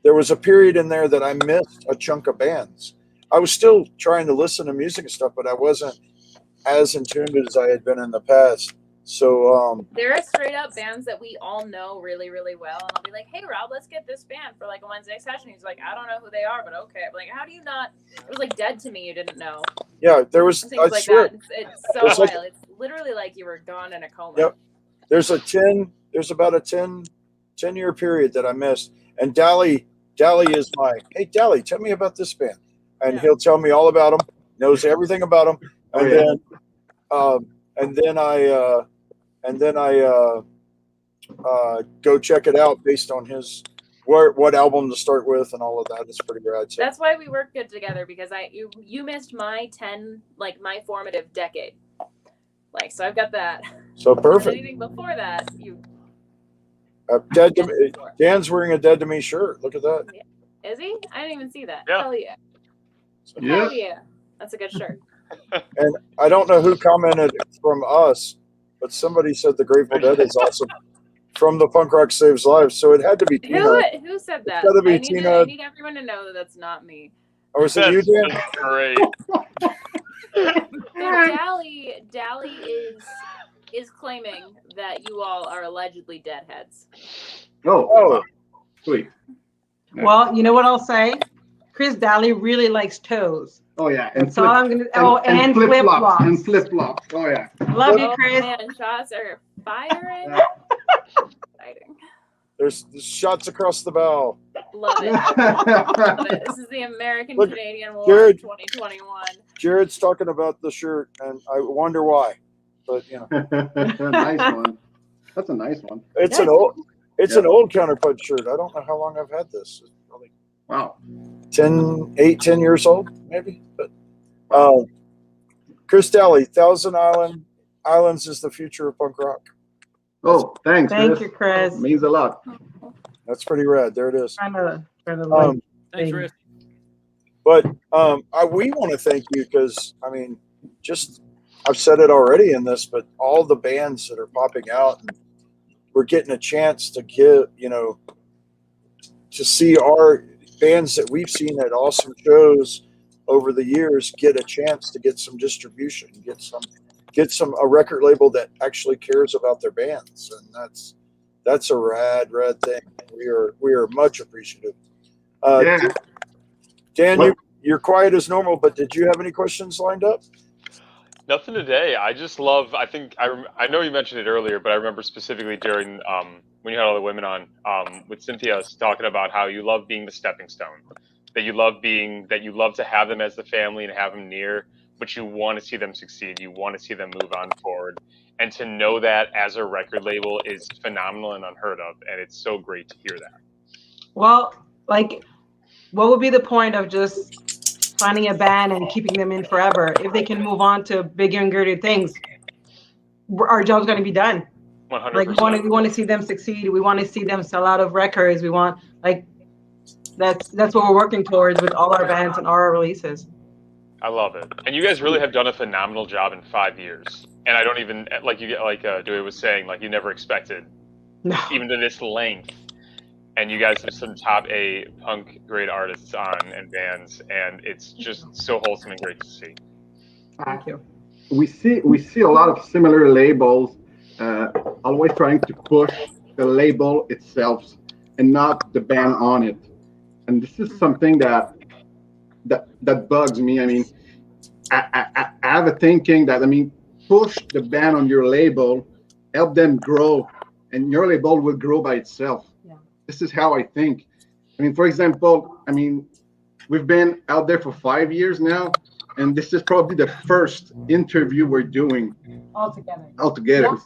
there was a period in there that I missed a chunk of bands. I was still trying to listen to music and stuff, but I wasn't as in tune as I had been in the past. So there are straight up bands that we all know really, really well, and I'll be like, "Hey, Rob, let's get this band for like a Wednesday session." He's like, "I don't know who they are, but okay." I'm like, "How do you not?" It was like dead to me. You didn't know. Yeah, there was. Things I like swear, that. It's so wild. like, it's literally like you were gone in a coma. Yep. There's about a 10-year period that I missed, and Dally is hey Dally, tell me about this band, and he'll tell me all about them, knows everything about them, and then I go check it out based on his what album to start with and all of that. It's pretty rad. So. That's why we work good together, because you missed my my formative decade. So I've got that. So perfect. Anything before that, you. Dead to Me. Dan's wearing a Dead to Me shirt. Look at that. Is he? I didn't even see that. Yeah. Hell yeah. Yeah. Hell yeah. That's a good shirt. And I don't know who commented from us, but somebody said the Grateful Dead is awesome from the Punk Rock Saves Lives. So it had to be Tina. Who said that? It's gotta be I Tina. need everyone to know that that's not me. Or was it you, Dan? That's great. So Dally is claiming that you all are allegedly deadheads. Oh, sweet. Well, you know what I'll say? Chris Daly really likes toes. Oh yeah, and That's all I'm gonna. And flip flops. And flip flops. Oh yeah. Love you, Chris. Man, shots are firing. Exciting. There's shots across the bow. Love it. Love it. This is the American-Canadian War Jared, 2021. Jared's talking about the shirt, and I wonder why. But Nice one. That's a nice one. It's an old Counterpunch shirt. I don't know how long I've had this. It's probably Wow. 10 years old, maybe. But Chris Daly, Thousand Islands is the future of punk rock. Oh, thanks. Thank you, Chris. It means a lot. That's pretty rad. There it is. Trying to like, Thanks, Chris. But we want to thank you because I've said it already in this, but all the bands that are popping out, and we're getting a chance to to see our bands that we've seen at awesome shows over the years get a chance to get some distribution, get a record label that actually cares about their bands, and that's a rad thing. We are much appreciative. Dan, you're quiet as normal, but did you have any questions lined up? Nothing today. I just love. I know you mentioned it earlier, but I remember specifically during when you had all the women on with Cynthia talking about how you love being the stepping stone, that you love to have them as the family and have them near, but you want to see them succeed. You want to see them move on forward. And to know that as a record label is phenomenal and unheard of. And it's so great to hear that. Well, like, what would be the point of just finding a band and keeping them in forever if they can move on to bigger and greater things? Our job's going to be done. 100%. Like, we want to see them succeed. We want to see them sell out of records. We want, like, that's what we're working towards with all our bands and all our releases. I love it. And you guys really have done a phenomenal job in 5 years. And I don't even, like Dewey was saying, like, you never expected even to this length. And you guys have some top A punk grade artists on and bands, and it's just so wholesome and great to see. Thank you. We see a lot of similar labels, always trying to push the label itself and not the band on it. And this is something that bugs me. I mean, I have a thinking that, I mean, push the band on your label, help them grow, and your label will grow by itself. Yeah. This is how I think. I mean, for example, I mean, we've been out there for 5 years now, and this is probably the first interview we're doing Altogether. Yeah.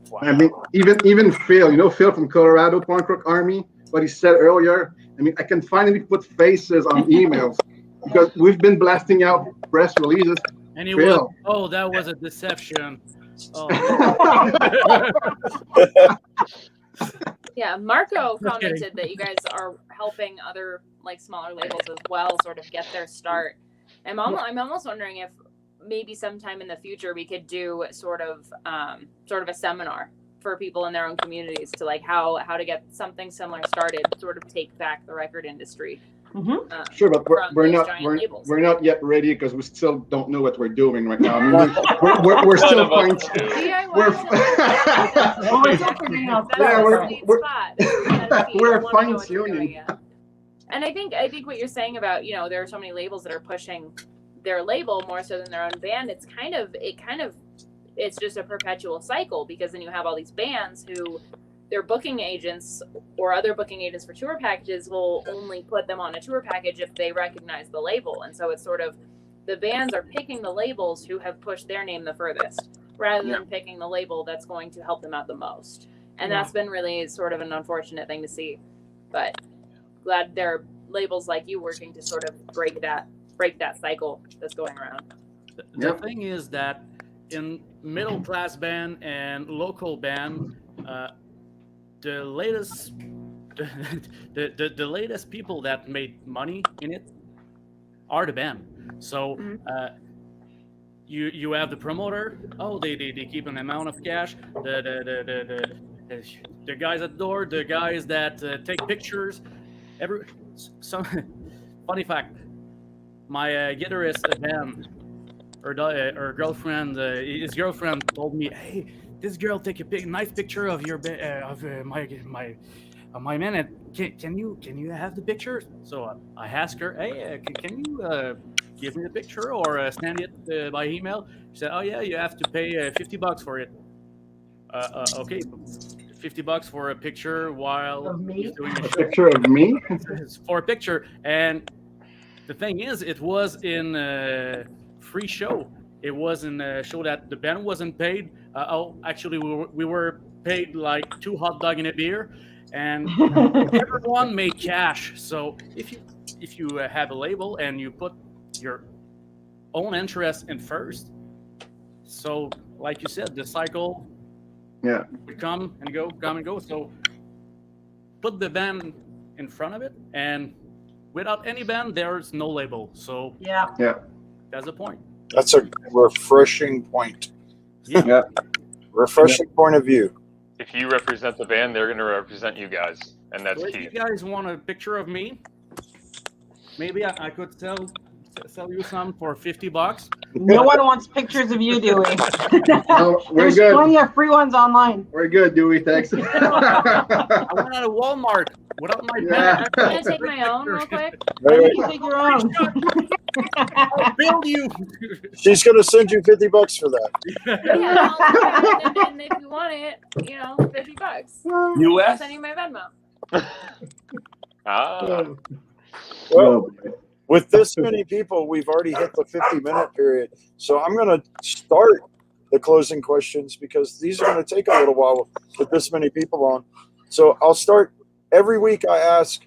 Wow. I mean, even Phil, Phil from Colorado Punk Rock Army, what he said earlier, I mean, I can finally put faces on emails because we've been blasting out press releases. And he was, oh, that was a deception. Oh. Yeah, Marco commented that you guys are helping other like smaller labels as well sort of get their start. I'm almost wondering if maybe sometime in the future we could do sort of a seminar for people in their own communities to like how to get something similar started, sort of take back the record industry. Mm-hmm. Sure, but we're not yet ready because we still don't know what we're doing right now. I mean, we're still fine. We're fine tuning. And I think what you're saying about, there are so many labels that are pushing their label more so than their own band. It's just a perpetual cycle, because then you have all these bands who their booking agents or other booking agents for tour packages will only put them on a tour package if they recognize the label. And so it's sort of the bands are picking the labels who have pushed their name the furthest rather than picking the label that's going to help them out the most. And that's been really sort of an unfortunate thing to see. But glad there are labels like you working to sort of break that cycle that's going around. The thing is that in middle class band and local band, the latest people that made money in it are the band. So you have the promoter. Oh, they keep an amount of cash. The guys at the door, the guys that take pictures. Some funny fact. My guitarist Ben, her girlfriend, his girlfriend told me, "Hey, this girl take a nice picture of your my man. Can you have the picture?" So I asked her, "Hey, can you give me the picture or send it by email?" She said, "Oh yeah, you have to pay $50 for it." Okay, $50 for a picture while he's doing a show. Picture of me? For a picture. And the thing is, it was in a free show. It was in a show that the band wasn't paid. Actually, we were paid like 2 hot dogs and a beer, and everyone made cash. So if you have a label and you put your own interest in first, so like you said, the cycle would come and go. So put the band in front of it, and without any band, there's no label. So that's the point. That's a refreshing point. Yeah. Refreshing point of view. If you represent the band, they're going to represent you guys, and that's key. If you guys want a picture of me, maybe I could sell you some for $50. No one wants pictures of you, Dewey. No, There's plenty of free ones online. We're good, Dewey. Thanks. I went out of Walmart without my band. Can I take my own real quick? You can take your own. I'll bill you. She's going to send you $50 for that. Yeah, and if you want it, $50. US? I'll send you my Venmo. Well, with this many people, we've already hit the 50-minute period. So I'm going to start the closing questions because these are going to take a little while with this many people on. So I'll start. Every week I ask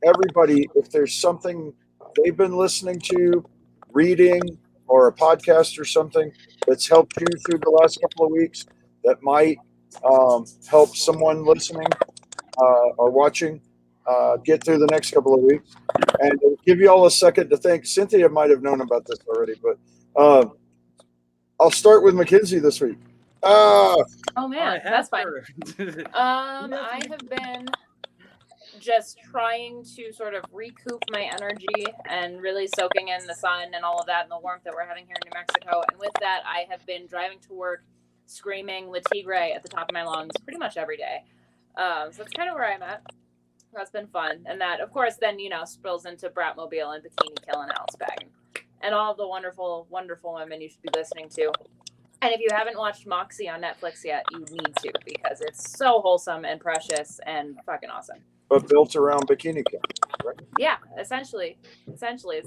everybody if there's something they've been listening to, reading, or a podcast or something that's helped you through the last couple of weeks that might help someone listening or watching get through the next couple of weeks. And I'll give you all a second to think. Cynthia might have known about this already, but I'll start with Mackenzie this week. Oh man, I that's fine. her. I have been just trying to sort of recoup my energy and really soaking in the sun and all of that and the warmth that we're having here in New Mexico. And with that, I have been driving to work screaming La Tigre at the top of my lungs pretty much every day. So that's kind of where I'm at. That's been fun. And that, of course, then, spills into Bratmobile and Bikini Kill and Alice Bag and all the wonderful, wonderful women you should be listening to. And if you haven't watched Moxie on Netflix yet, you need to because it's so wholesome and precious and fucking awesome. But built around Bikini Kill, right? Yeah, essentially, it's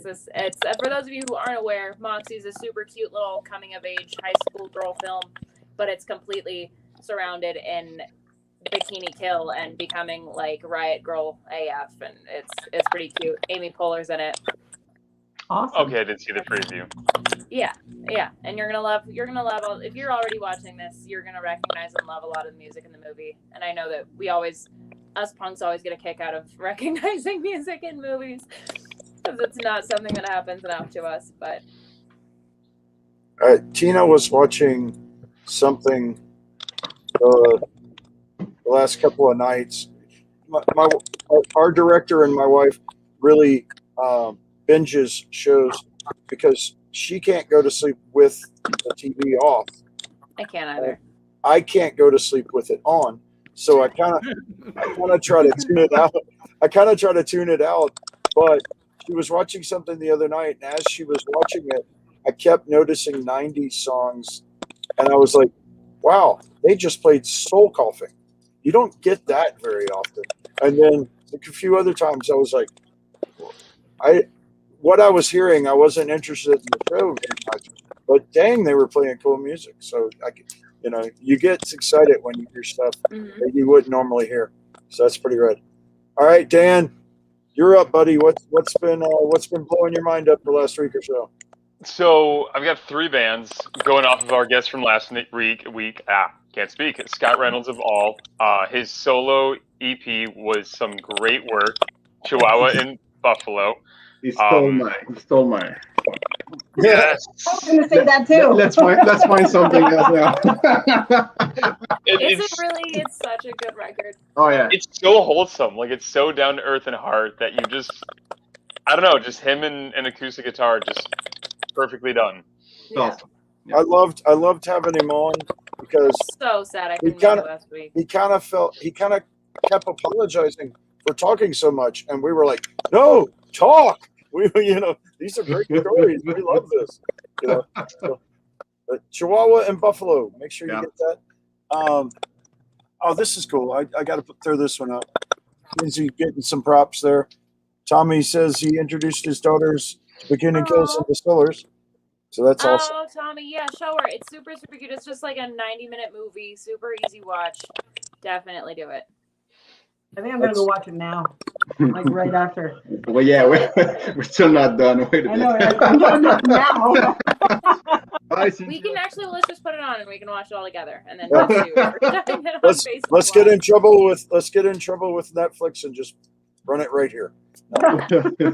this. It's for those of you who aren't aware, Moxie is a super cute little coming of age high school girl film, but it's completely surrounded in Bikini Kill and becoming like Riot Girl AF, and it's pretty cute. Amy Poehler's in it. Awesome. Okay, I did see the preview. Yeah, and you're gonna love all. If you're already watching this, you're gonna recognize and love a lot of the music in the movie. And I know that us punks always get a kick out of recognizing music in movies because it's not something that happens enough to us. But Tina was watching something the last couple of nights. Our director and my wife really binges shows because she can't go to sleep with the TV off. I can't either. I can't go to sleep with it on. So I kind of try to tune it out. But she was watching something the other night, and as she was watching it, I kept noticing 90s songs, and I was like, wow, they just played Soul Coughing. You don't get that very often. And then a few other times I was like, what I was hearing, I wasn't interested in the show very much, but dang, they were playing cool music. So you get excited when you hear stuff that you wouldn't normally hear. So that's pretty rad. All right, Dan, you're up, buddy. What's been blowing your mind up the last week or so? So I've got 3 bands going off of our guest from last week. Can't speak. Scott Reynolds of All. His solo EP was some great work. Chihuahua in Buffalo. He stole mine. Yes. I was going to say that too. Let's find something else now. It's such a good record. Oh yeah. It's so wholesome. Like it's so down to earth and heart that you just, I don't know, just him and an acoustic guitar just perfectly done. Yeah. I loved having him on because So sad I couldn't make it last week. he kind of kept apologizing for talking so much, and we were like, no, talk. These are great stories. We love this. So, Chihuahua and Buffalo. Make sure you get that. This is cool. I got to throw this one up. Lindsay getting some props there. Tommy says he introduced his daughters to Bikini Kills and Distillers. So that's awesome. Oh, Tommy, yeah, show her. It's super, super cute. It's just like a 90-minute movie. Super easy watch. Definitely do it. I think I'm going to go watch it now, like right after. Well, yeah, we're still not done. Wait a I minute. know, I'm doing it now. Let's just put it on and we can watch it all together. And then let's get in trouble with Netflix and just run it right here.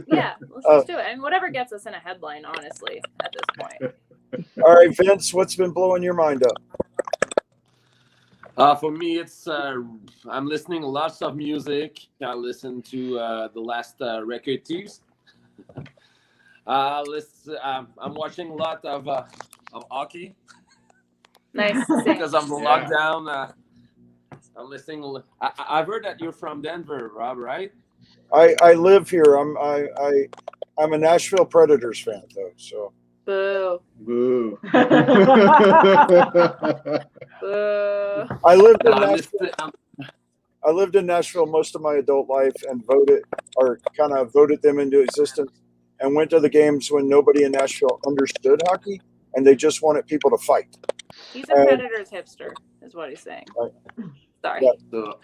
Yeah, let's just do it. And whatever gets us in a headline, honestly, at this point. All right, Vince, what's been blowing your mind up? For me, it's I'm listening to lots of music. I listen to the last record teams. I'm watching a lot of hockey. Nice. Because of the lockdown. I'm listening. I've heard that you're from Denver, Rob, right? I live here. I'm a Nashville Predators fan though. So. Boo. Boo. Boo. I lived in Nashville. I lived in Nashville most of my adult life and voted them into existence, and went to the games when nobody in Nashville understood hockey and they just wanted people to fight. He's a Predators hipster, is what he's saying. Right. Sorry. Yeah. So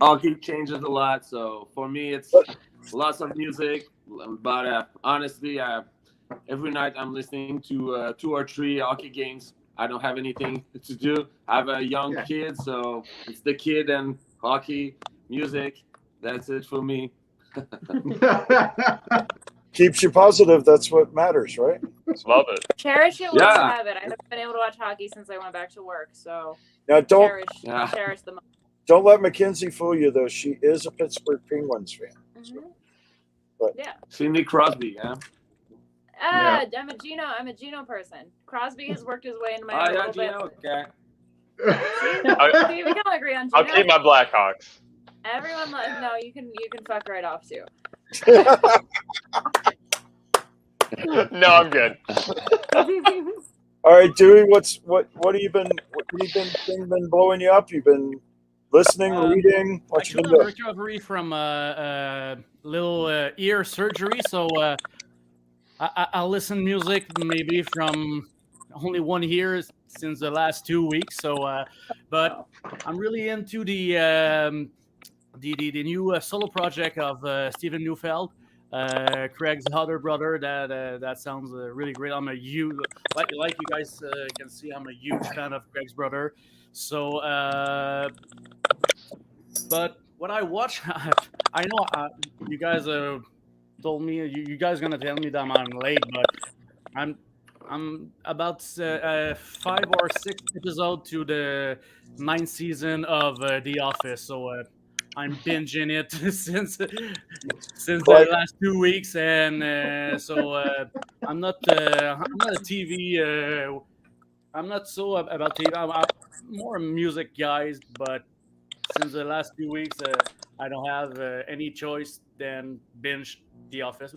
hockey changes a lot. So for me, it's lots of music. But honestly, every night I'm listening to 2 or 3 hockey games. I don't have anything to do. I have a young kid, so it's the kid and hockey, music. That's it for me. Keeps you positive. That's what matters, right? Love it. Cherish it while you Yeah. have it. I haven't been able to watch hockey since I went back to work, so Now cherish the moment. don't let Mackenzie fool you though. She is a Pittsburgh Penguins fan. Mhm. But Yeah. Sidney Crosby, yeah. I'm a Gino person. Crosby has worked his way into my Oh, heart a yeah, little bit. Gino, okay. See, we can all agree on Gino. I'll keep my Blackhawks. Everyone, no, you can fuck right off too. No, I'm good. all right, Dewey, what have you been been blowing you up? You've been listening, reading, what you Actually, been I'm doing? recovering from a little ear surgery, so I'll listen music maybe from only 1 year since the last 2 weeks. So, but I'm really into the new solo project of Stephen Neufeld, Craig's other brother. That sounds really great. I'm a huge like you guys can see. I'm a huge fan of Craig's brother. So, but what I watch, I know you guys told me you guys gonna tell me that I'm late, but I'm about 5 or 6 episodes to the 9th season of The Office, so I'm binging it since the last 2 weeks, and so I'm not a TV. I'm not so about TV. I'm more a music guys, but since the last few weeks, I don't have any choice than binge The Office.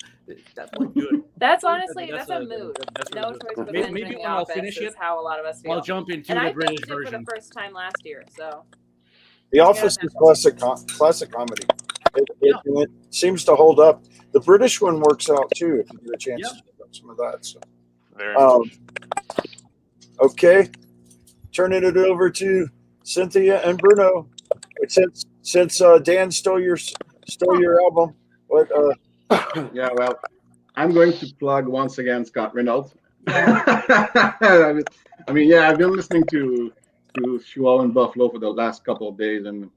That was good. That's honestly that's a mood. That's No really choice good. but Maybe binging The when I'll Office finish is it, how a lot of us feel. I'll jump into And the I British binged it for version. the first time last year, so The Office is classic comedy. It seems to hold up. The British one works out too if you get a chance to check out some of that. So, Very much. okay, turning it over to Cynthia and Bruno. Since Dan stole your album, what? Yeah, well, I'm going to plug once again Scott Reynolds. I mean, yeah, I've been listening to Shual and Buffalo for the last couple of days, and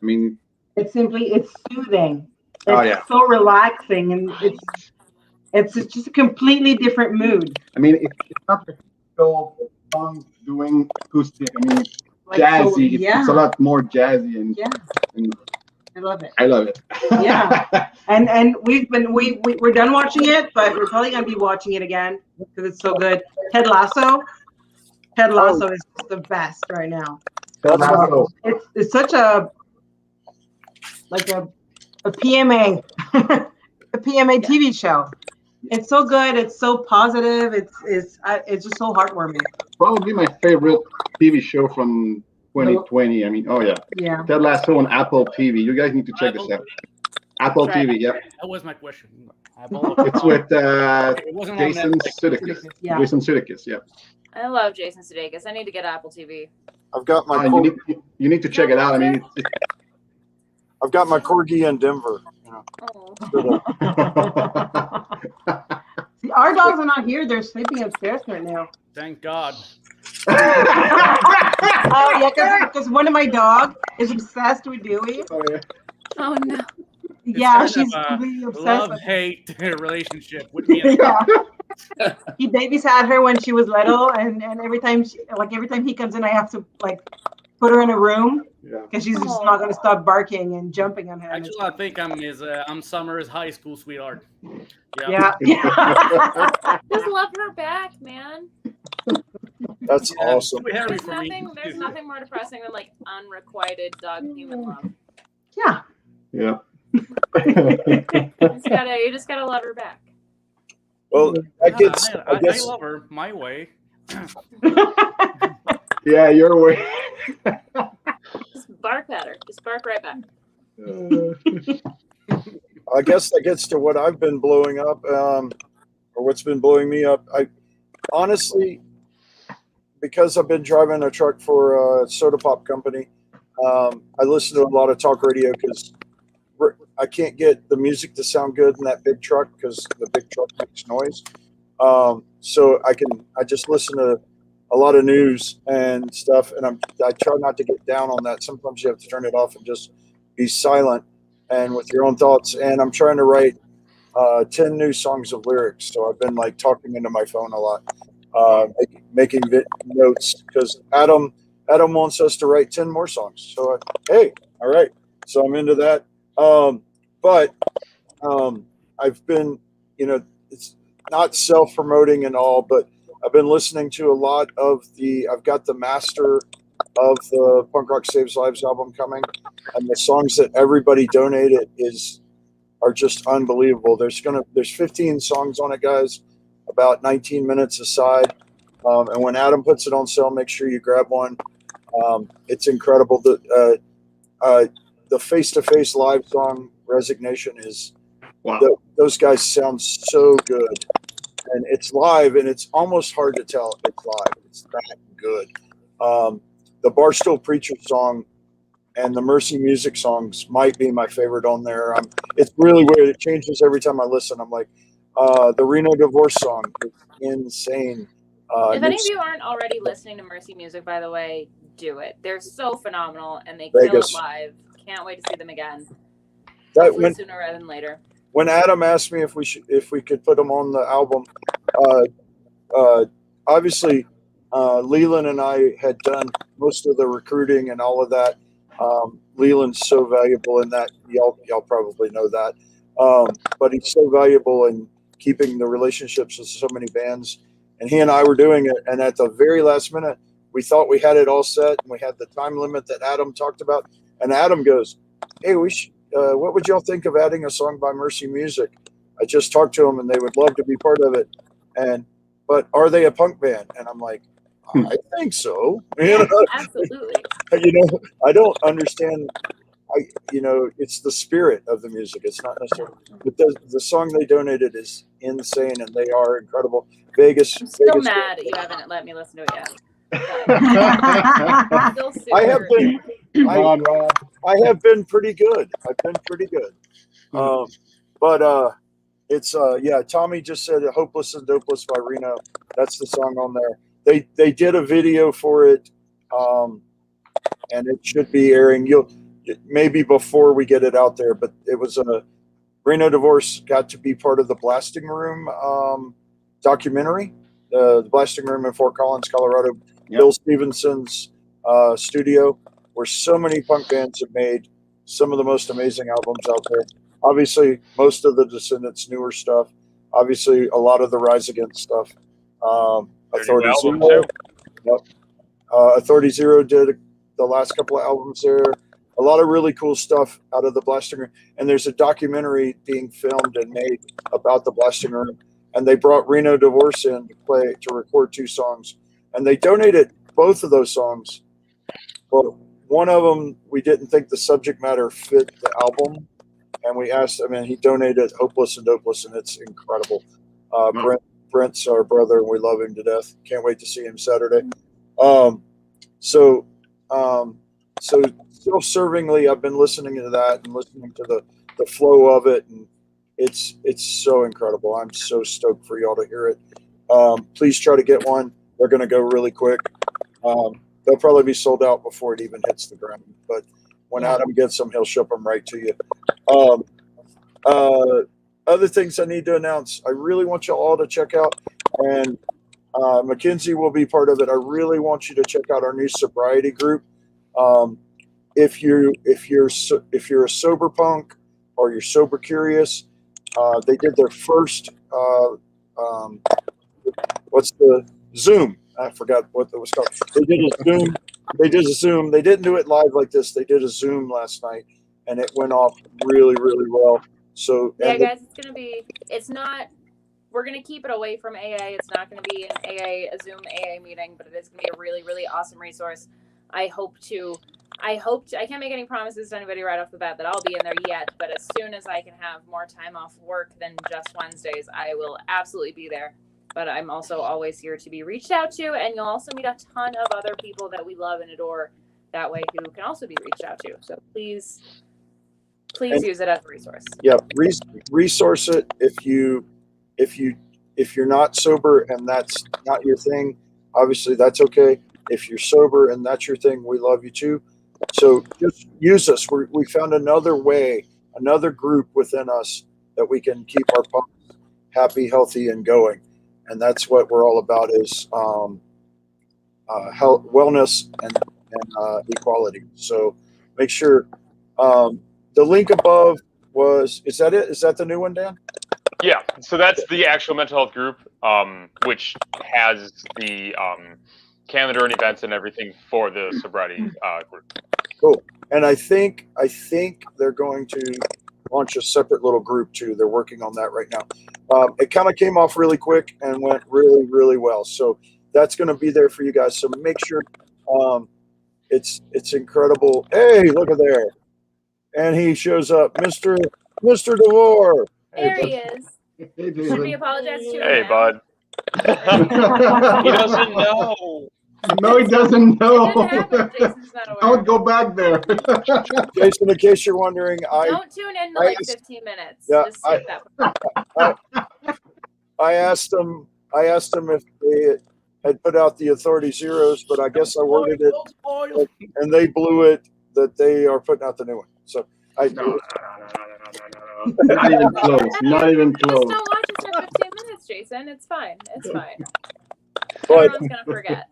I mean, It's soothing. It's Oh, yeah. so relaxing, and it's just a completely different mood. I mean, it's not the typical song doing acoustic. I mean, it's Like, jazzy. so, yeah. It's a lot more jazzy, and Yeah. and I love it. I love it. Yeah. And we're done watching it, but we're probably gonna be watching it again because it's so good. Ted Lasso is just the best right now. That's It's such a PMA a PMA TV show. It's so good. It's so positive. It's just so heartwarming. Probably my favorite TV show from 2020. I mean, oh yeah. Yeah. Ted Lasso on Apple TV. You guys need to check this out. Apple TV, yeah. That was my question. It's with It wasn't on Jason Netflix. Sudeikis. Yeah. Jason Sudeikis, yeah. I love Jason Sudeikis. I need to get Apple TV. I've got my You need to check it out. I mean, I've got my corgi in Denver. Oh. See, our dogs are not here. They're sleeping upstairs right now. Thank God. Oh yeah, because one of my dogs is obsessed with Dewey. oh, yeah. Oh no. Yeah, Kind she's of a completely obsessed with love-hate relationship with me. Yeah. He babysat her when she was little, and every time he comes in, I have to put her in a room Yeah. because she's just not going to stop barking and jumping on her. Actually, I think I'm Summer's high school sweetheart. Yeah. Just love her back, man. That's awesome. Too hairy for me. There's nothing more depressing than unrequited dog human love. Yeah. Yeah. You just gotta love her back. Well, that gets. I guess love her my way. Yeah, your way. Just bark at her. Just bark right back. I guess that gets to what I've been blowing up, or what's been blowing me up. I honestly, because I've been driving a truck for a soda pop company, I listen to a lot of talk radio because I can't get the music to sound good in that big truck because the big truck makes noise. So I just listen to a lot of news and stuff, and I try not to get down on that. Sometimes you have to turn it off and just be silent and with your own thoughts. And I'm trying to write 10 new songs of lyrics. So I've been like talking into my phone a lot, making notes because Adam wants us to write 10 more songs. So hey, all right. So I'm into that. But I've been, it's not self-promoting and all, but I've been listening to a lot of I've got the master of the Punk Rock Saves Lives album coming, and the songs that everybody donated are just unbelievable. There's 15 songs on it, guys, about 19 minutes aside. And when Adam puts it on sale, make sure you grab one. It's incredible. The face-to-face live song Resignation is Wow. those guys sound so good, and it's live, and it's almost hard to tell it's live. It's that good. The Barstool Preacher song and the Mercy Music songs might be my favorite on there. It's really weird. It changes every time I listen. I'm like, the Reno Divorce song is insane. If any of you aren't already listening to Mercy Music, by the way, do it. They're so phenomenal, and they kill it live. Can't wait to see them again. Hopefully sooner rather than later. When Adam asked me if we could put them on the album, obviously Leland and I had done most of the recruiting and all of that. Leland's so valuable in that. Y'all probably know that. But he's so valuable in keeping the relationships with so many bands. And he and I were doing it. And at the very last minute, we thought we had it all set, and we had the time limit that Adam talked about. And Adam goes, "Hey, what would y'all think of adding a song by Mercy Music? I just talked to them, and they would love to be part of it. But are they a punk band?" And I'm like, "I think so." Yeah, absolutely. I don't understand. It's the spirit of the music. It's not necessarily. But the song they donated is insane, and they are incredible. I'm still mad that you haven't let me listen to it yet. I have been. I have been pretty good. I've been pretty good. But it's Tommy just said "Hopeless and Dopeless" by Reno. That's the song on there. They did a video for it, and it should be airing. Maybe before we get it out there, but it was a Reno Divorce got to be part of the Blasting Room documentary, the Blasting Room in Fort Collins, Colorado. Yep. Bill Stevenson's studio, where so many punk bands have made some of the most amazing albums out there. Obviously, most of the Descendants' newer stuff. Obviously, a lot of the Rise Against stuff. Authority Zero. Yep. Authority Zero did the last couple of albums there. A lot of really cool stuff out of the Blasting Room. And there's a documentary being filmed and made about the Blasting Room. And they brought Reno Divorce in to record 2 songs. And they donated both of those songs. But one of them, we didn't think the subject matter fit the album. And we asked him, and he donated Hopeless and Dopeless, and it's incredible. Brent's our brother, and we love him to death. Can't wait to see him Saturday. So self-servingly, I've been listening to that and listening to the flow of it, and it's so incredible. I'm so stoked for y'all to hear it. Please try to get one. They're going to go really quick. They'll probably be sold out before it even hits the ground. But when Adam gets them, he'll ship them right to you. Other things I need to announce. I really want you all to check out, and Mackenzie will be part of it. I really want you to check out our new sobriety group. If you're a sober punk or you're sober curious, they did their first what's the Zoom? I forgot what it was called. They did a Zoom. They didn't do it live like this. They did a Zoom last night, and it went off really, really well. So yeah, guys, it's not. We're gonna keep it away from AA. It's not gonna be a Zoom AA meeting, but it is gonna be a really, really awesome resource. I hope to I can't make any promises to anybody right off the bat that I'll be in there yet, but as soon as I can have more time off work than just Wednesdays, I will absolutely be there. But I'm also always here to be reached out to, and you'll also meet a ton of other people that we love and adore that way who can also be reached out to. So please use it as a resource. Yeah, resource it if you're not sober and that's not your thing. Obviously, that's okay. If you're sober and that's your thing, we love you too. So just use us. We found another way, another group within us that we can keep our punks happy, healthy, and going. And that's what we're all about: is health, wellness, and equality. So make sure the link above is that it? Is that the new one, Dan? Yeah, so that's the actual mental health group, which has the calendar and events and everything for the sobriety group. Cool. And I think they're going to launch a separate little group too. They're working on that right now. It kind of came off really quick and went really, really well. So that's going to be there for you guys. So make sure it's incredible. Hey, look at there. And he shows up, Mr. DeVore. There he is. Hey, Should we Jason. apologize to him Hey, now? bud. He doesn't know. No, he doesn't It know. didn't happen. Jason's not aware. Don't go back there. Jason, in case you're wondering, Don't tune in to like 15 minutes. Yeah, Just skip that. I asked them if they had put out the authority zeros, but I guess I worded it and they blew it that they are putting out the new one. So No. Not even close. Not even Just close. don't watch us for 15 minutes, Jason. It's fine. It's fine. But Everyone's gonna forget.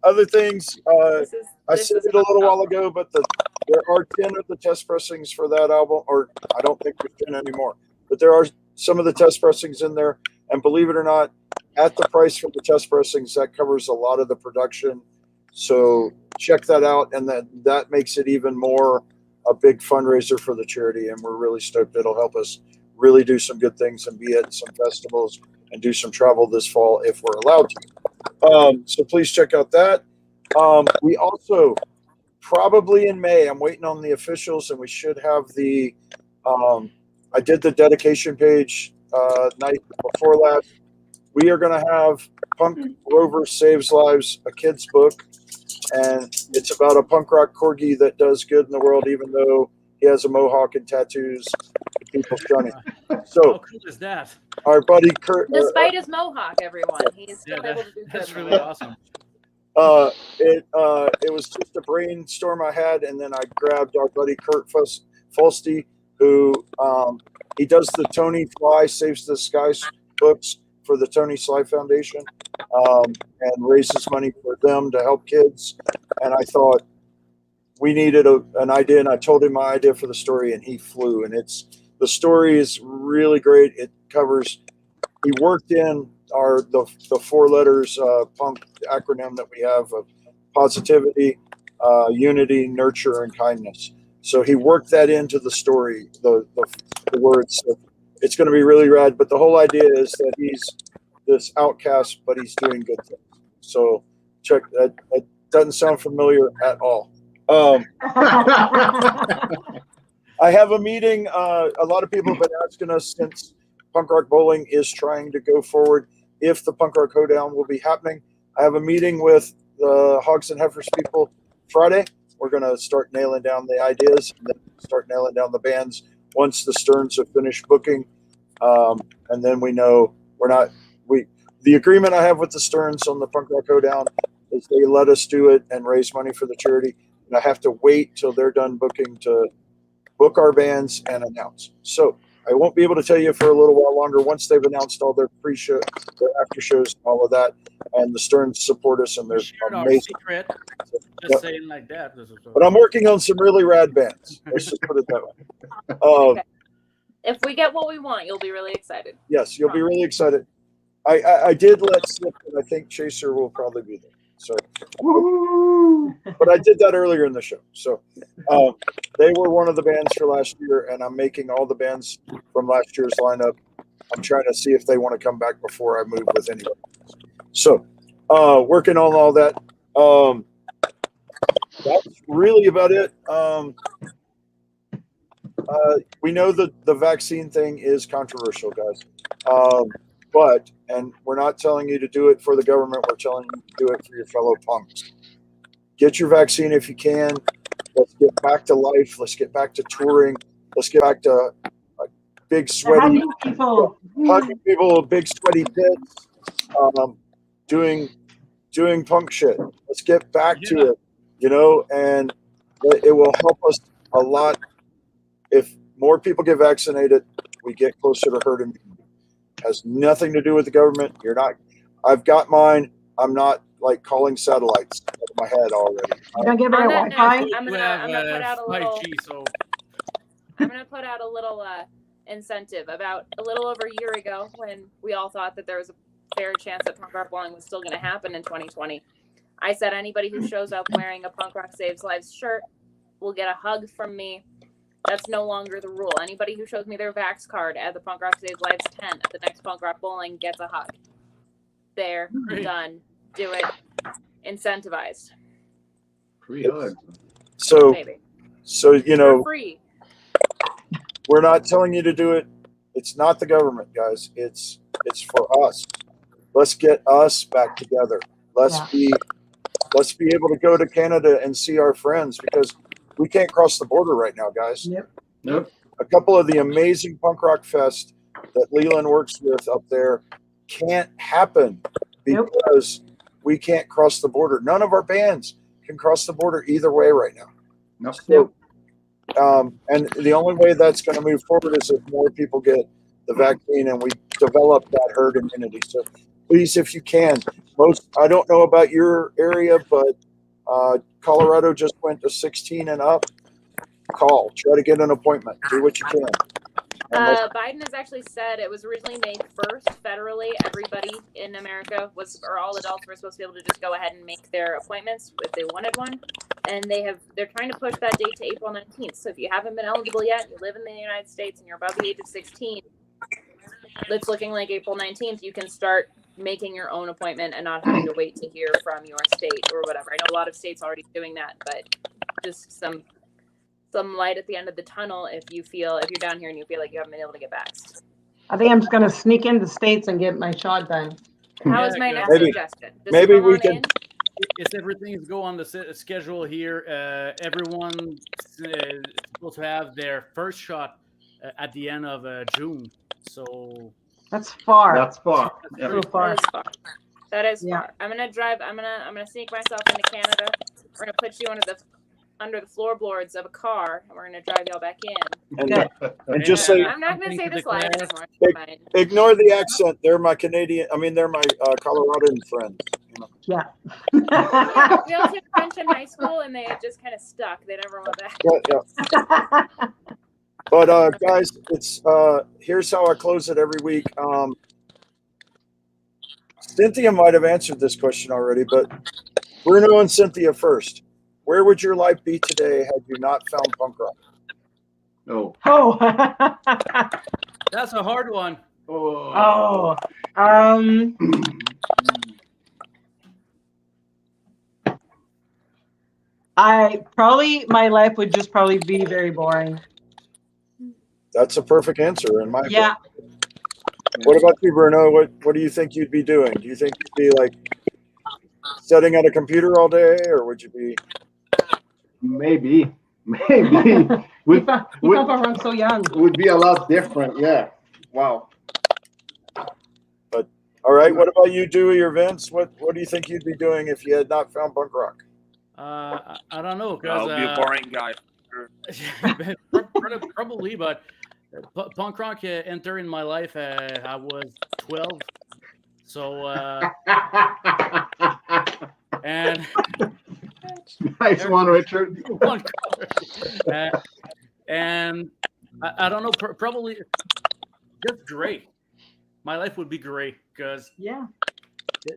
other things, I This said is it a little while ago, but there are 10 of the test pressings for that album, or I don't think there's 10 anymore, but there are some of the test pressings in there. And believe it or not, at the price for the test pressings, that covers a lot of the production. So check that out. And that makes it even more a big fundraiser for the charity. And we're really stoked. It'll help us really do some good things and be at some festivals and do some travel this fall if we're allowed to. So please check out that. We also probably in May, I'm waiting on the officials, and we should have the I did the dedication page night before last. We are going to have Punk Rover Saves Lives, a kid's book, and it's about a punk rock corgi that does good in the world, even though he has a mohawk and tattoos. People shunning. So How cool is that? our buddy Kurt, Despite his mohawk, everyone, he's still able to do good. That's really awesome. it was just a brainstorm I had, and then I grabbed our buddy Kurt Fulsty, who he does the Tony Fly Saves the Skies books for the Tony Sly Foundation, and raises money for them to help kids. And I thought we needed an idea, and I told him my idea for the story, and he flew. And the story is really great. It covers. He worked in the 4 letters punk acronym that we have of positivity, unity, nurture, and kindness. So he worked that into the story, the words. So it's going to be really rad. But the whole idea is that he's this outcast, but he's doing good things. So check that. That doesn't sound familiar at all. I have a meeting. A lot of people have been asking us since Punk Rock Bowling is trying to go forward if the Punk Rock Hoedown will be happening. I have a meeting with the Hogs and Heifers people Friday. We're going to start nailing down the ideas and then start nailing down the bands once the Stearns have finished booking. And then we know the agreement I have with the Stearns on the Punk Rock Hoedown is they let us do it and raise money for the charity. And I have to wait till they're done booking to book our bands and announce. So I won't be able to tell you for a little while longer once they've announced all their pre-show, their after shows, and all of that. And the Stearns support us, and they're Shared our amazing. secret. Just Yep. saying like that. But I'm working on some really rad bands. Let's just put it that way. Okay. If we get what we want, you'll be really excited. Yes, you'll be really excited. I did let slip, and I think Chaser will probably be there. So, but I did that earlier in the show. So they were one of the bands for last year, and I'm making all the bands from last year's lineup. I'm trying to see if they want to come back before I move with anybody. So working on all that. That's really about it. We know that the vaccine thing is controversial, guys. But we're not telling you to do it for the government. We're telling you to do it for your fellow punks. Get your vaccine if you can. Let's get back to life. Let's get back to touring. Let's get back to big sweaty Hugging people. hugging people, big sweaty pits, doing punk shit. Let's get back to it, and it will help us a lot. If more people get vaccinated, we get closer to herd immunity. Has nothing to do with the government. You're not. I've got mine. I'm not like calling satellites out of my head already. You gonna get better On that Wi-Fi? note, I'm gonna put out a little. 5G, so I'm gonna put out a little incentive. About a little over a year ago, when we all thought that there was a fair chance that punk rock bowling was still going to happen in 2020, I said anybody who shows up wearing a Punk Rock Saves Lives shirt will get a hug from me. That's no longer the rule. Anybody who shows me their Vax card at the Punk Rock Saves Lives tent at the next Punk Rock Bowling gets a hug. There, done. Do it. Incentivized. Free hug. So, Maybe. For free. we're not telling you to do it. It's not the government, guys. It's for us. Let's get us back together. Let's be able to go to Canada and see our friends, because we can't cross the border right now, guys. Nope. A couple of the amazing punk rock fest that Leland works with up there can't happen because we can't cross the border. None of our bands can cross the border either way right now. Nope. So, and the only way that's going to move forward is if more people get the vaccine and we develop that herd immunity. So please, if you can, I don't know about your area, but Colorado just went to 16 and up. Try to get an appointment. Do what you can. Biden has actually said it was originally May 1st federally. Everybody in America or all adults were supposed to be able to just go ahead and make their appointments if they wanted one. And they're trying to push that date to April 19th. So if you haven't been eligible yet, you live in the United States and you're above the age of 16, it's looking like April 19th, you can start making your own appointment and not having to wait to hear from your state or whatever. I know a lot of states already doing that, but just some light at the end of the tunnel if you're down here and you feel like you haven't been able to get vaxxed. I think I'm just gonna sneak into the States and get my shot done. How is my next suggestion? Maybe we can. If everything is go on the schedule here, everyone's supposed to have their first shot at the end of June. So that's far. That's far. So far. That is far. I'm gonna drive. I'm gonna sneak myself into Canada. We're gonna put you under the floorboards of a car, and we're gonna drive y'all back in. And just say, I'm not gonna say this live anymore. Ignore the accent. They're my they're my Coloradan friends. Yeah. We all took French in high school, and they just kind of stuck. They never went back. Yeah. But guys, it's here's how I close it every week. Cynthia might have answered this question already, but Bruno and Cynthia first. Where would your life be today had you not found punk rock? That's a hard one. My life would just probably be very boring. That's a perfect answer in my opinion. Yeah. What about you, Bruno? What do you think you'd be doing? Do you think you'd be like sitting at a computer all day, or would you be? Maybe. We thought I'm so young. Would be a lot different. Yeah. Wow. But all right. What about you, Dewey or Vince? What do you think you'd be doing if you had not found punk rock? I don't know. I'll be a boring guy. Probably, but punk rock entered in my life. I was 12, so and nice one, Richard. And I don't know. Probably just gray. My life would be gray because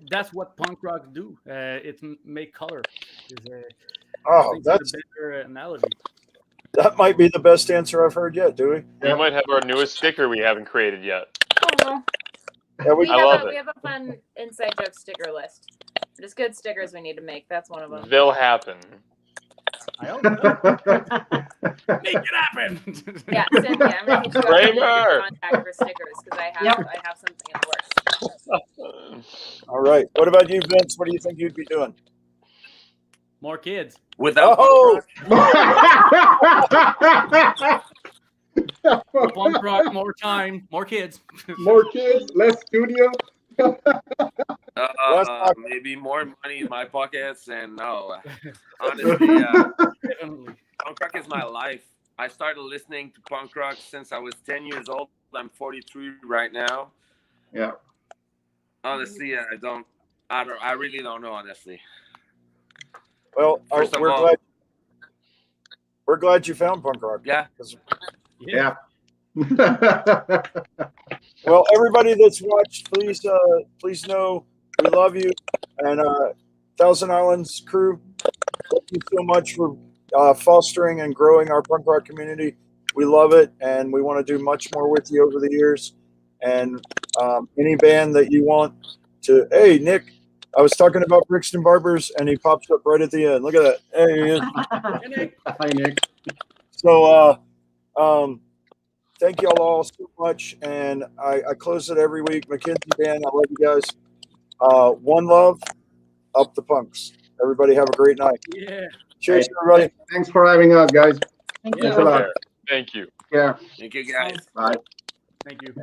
that's what punk rock do. It's make color. That's a better analogy. That might be the best answer I've heard yet, Dewey. We might have our newest sticker we haven't created yet. We have a fun inside joke sticker list. Just good stickers we need to make. That's one of them. They'll happen. I hope so. Make it happen. Yeah, Cynthia, I'm gonna hit you up Kramer! with contact for stickers because I have something in the works. All right. What about you, Vince? What do you think you'd be doing? More kids. Without Oh! Punk rock, more time, more kids. More kids, less studio. maybe more money in my pockets, and no, honestly, Definitely. punk rock is my life. I started listening to punk rock since I was 10 years old. I'm 43 right now. Yeah. Honestly, I really don't know, honestly. Well, First of we're all- glad. We're glad you found punk rock. Yeah. 'Cause- Yeah. Well, everybody that's watched, please know we love you, and Thousand Islands crew, thank you so much for fostering and growing our punk rock community. We love it, and we want to do much more with you over the years. And any band that you want to, hey Nick, I was talking about Brixton Barbers, and he pops up right at the end. Look at that. Hey, he is. Hi, Nick. So, thank you all so much, and I close it every week. Mackenzie, Dan, I love you guys. One love, up the punks. Everybody have a great night. Yeah. Cheers, everybody. Thanks for having us, guys. Thank Thanks you. a lot. Thank you. Yeah. Thank you, guys. Bye. Thank you.